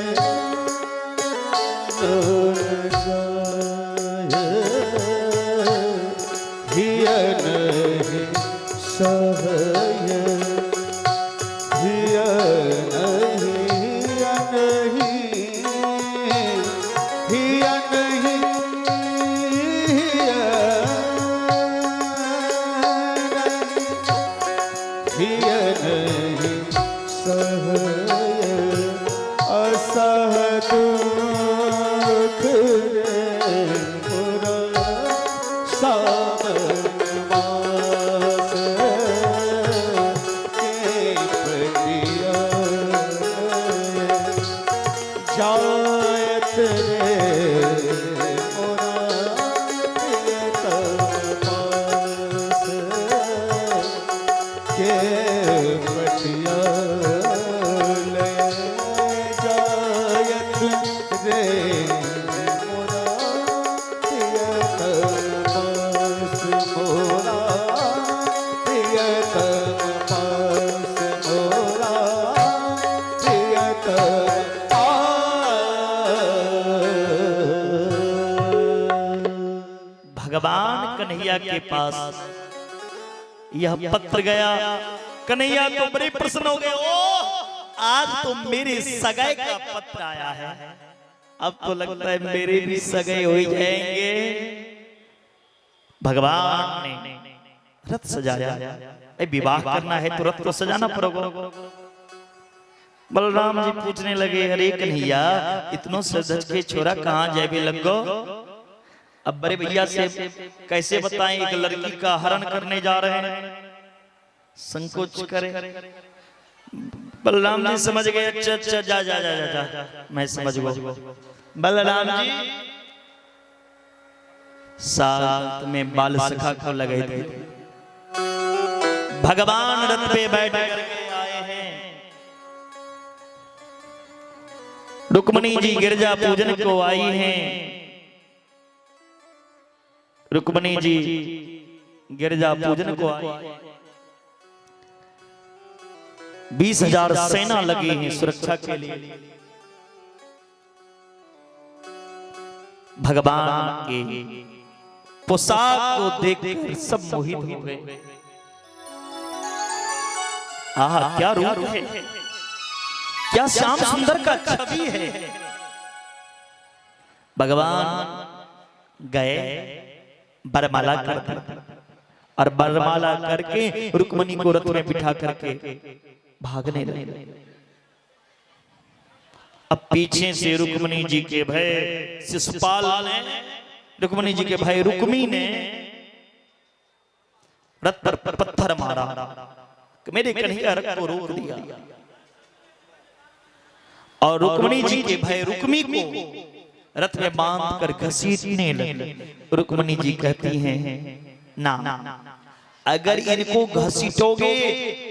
हिया नहीं सहय हिया नहीं हिया नहीं हिया नहीं सहय असह दुख रे मोरा सावन मास के पतिया जायत रे मोरा प्रियतम पास के पतिया जायत रे मोरा प्रियतम पास मोरा प्रियतम पास मोरा प्रियतम भगवान कन्हैया के पास यह पत्र गया। कन्हैया तो बड़े प्रसन्न हो गए, ओ आज तो मेरे सगाई का पत्र आया है। अब तो लगता है मेरे भी सगाई हो जाएंगे। भगवान ने रथ सजाया, विवाह करना है तुरंत तो सजाना पड़ेगा। बलराम जी पूछने लगे, अरे कन्हैया इतनो सज के छोरा कहाँ जाए लगो। अब बड़े भैया से कैसे बताएं, एक लड़की का हरण करने जा रहे हैं, संकोच करे। बलराम जी समझ गए, अच्छा अच्छा जा जा जा जा, जा। मैं समझ गया। बलराम जी साथ में बाल सखा को लगे थे, भगवान रथ पे बैठ करके आए हैं। रुक्मणी जी गिरजा पूजन को आई हैं। रुक्मणी जी गिरजा पूजन को आई, 20,000 सेना लगी है सुरक्षा के लिए। भगवान के पोशाक को देखकर सब मोहित हो गए। आहा क्या रूप है, क्या श्याम सुंदर का छवि है। भगवान गए बरमाला कर दी, और बरमाला करके रुक्मणी को रथ में बिठा करके भागने लगे। अब पीछे से रुक्मणी जी के भाई शिशुपाल ने, रुक्मणी जी के भाई रुक्मी ने रथ पर पत्थर मारा, मेरे कन्हैया रथ को रोक दिया। और रुक्मणी जी के भाई रुक्मी को रथ में बांध कर घसीटने लगे। रुक्मणी जी कहती हैं, ना अगर इनको घसीटोगे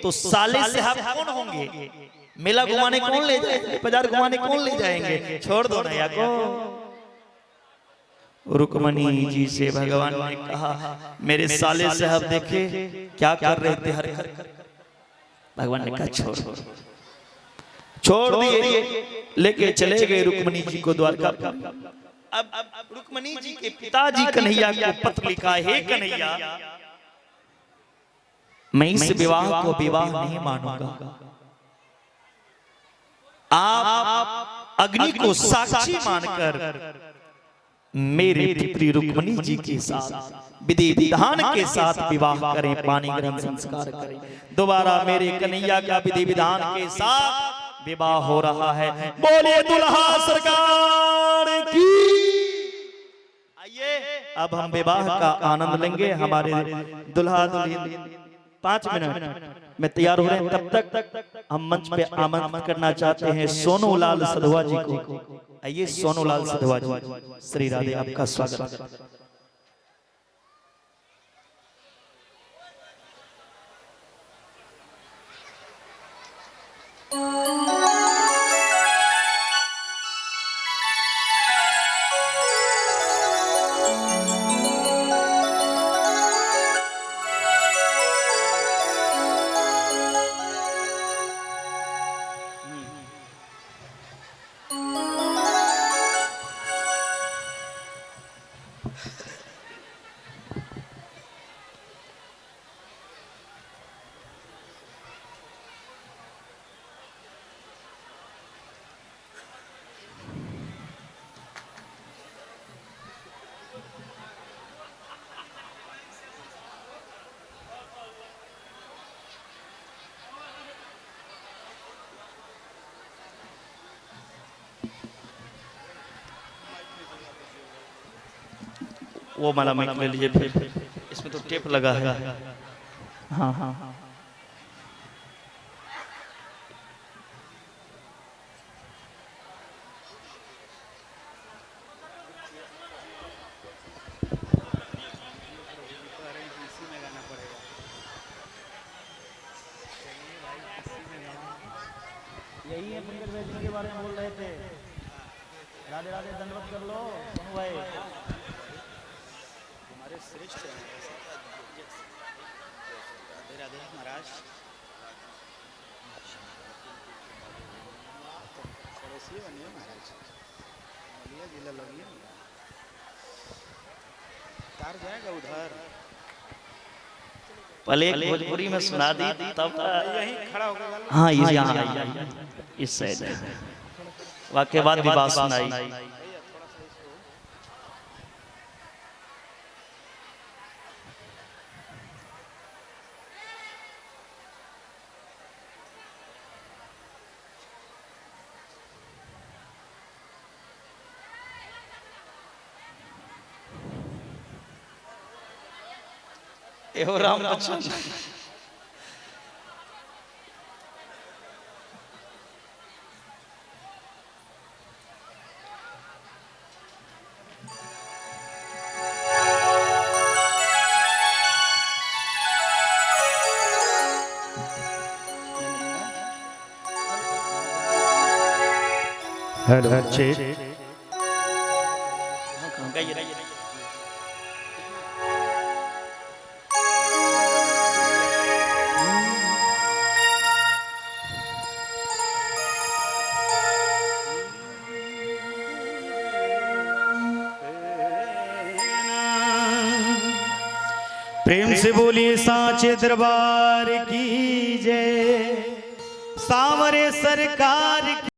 तो साले साहब कौन होंगे, मेला घुमाने कौन ले जाएंगे, बाजार घुमाने कौन ले जाएंगे, छोड़ दो नैया को। रुक्मणी जी से भगवान ने कहा, मेरे साले साहब देखे क्या कर रहे थे हर घर। भगवान ने कहा छोड़, छोड़ दिए, लेके चले गए रुक्मणी जी को द्वारका। अब रुक्मणी जी के पिताजी कन्हैया को पत्र लिखा, हे कन्हैया मैं इस विवाह को विवाह नहीं मानूंगा। आप अग्नि को साक्षी मानकर मेरे पुत्री रुक्मणी जी के साथ विधि विधान के साथ विवाह करें, पानी ग्रहण संस्कार करें। दोबारा मेरे कन्हैया का विधि विधान के साथ विवाह हो रहा है। बोले दुल्हा सरकार की। आइए अब हम विवाह का आनंद लेंगे। हमारे दुल्हा दुल्हन 5 मिनट में तैयार हो रहे हैं, तब तक हम मंच पे आमंत्रित करना चाहते हैं सोनू लाल सधवा जी को। आइए सोनू लाल सधवा जी, श्री राधे, आपका स्वागत। वो माला माइक ले लीजिए, फिर इसमें तो टेप लगा है। हाँ हाँ हाँ यही है पंकज भाई जिनके बारे में बोल रहे थे। राधे राधे, दंडवत कर लो सोनू भाई, हमारे श्रेष्ठ हैं। राधे राधे महाराज, महाराज जिला लगिए कार जाएगा उधर। पहले एक भोजपुरी में सुना दी तब यहीं खड़ा होकर, हाँ ये यहाँ इस साइड वाक्य बाद विवाह सुनाई। एहो राम लक्ष्मण हेलो प्रेम से बोलिए साचे दरबार की जय, सांवरे सरकार की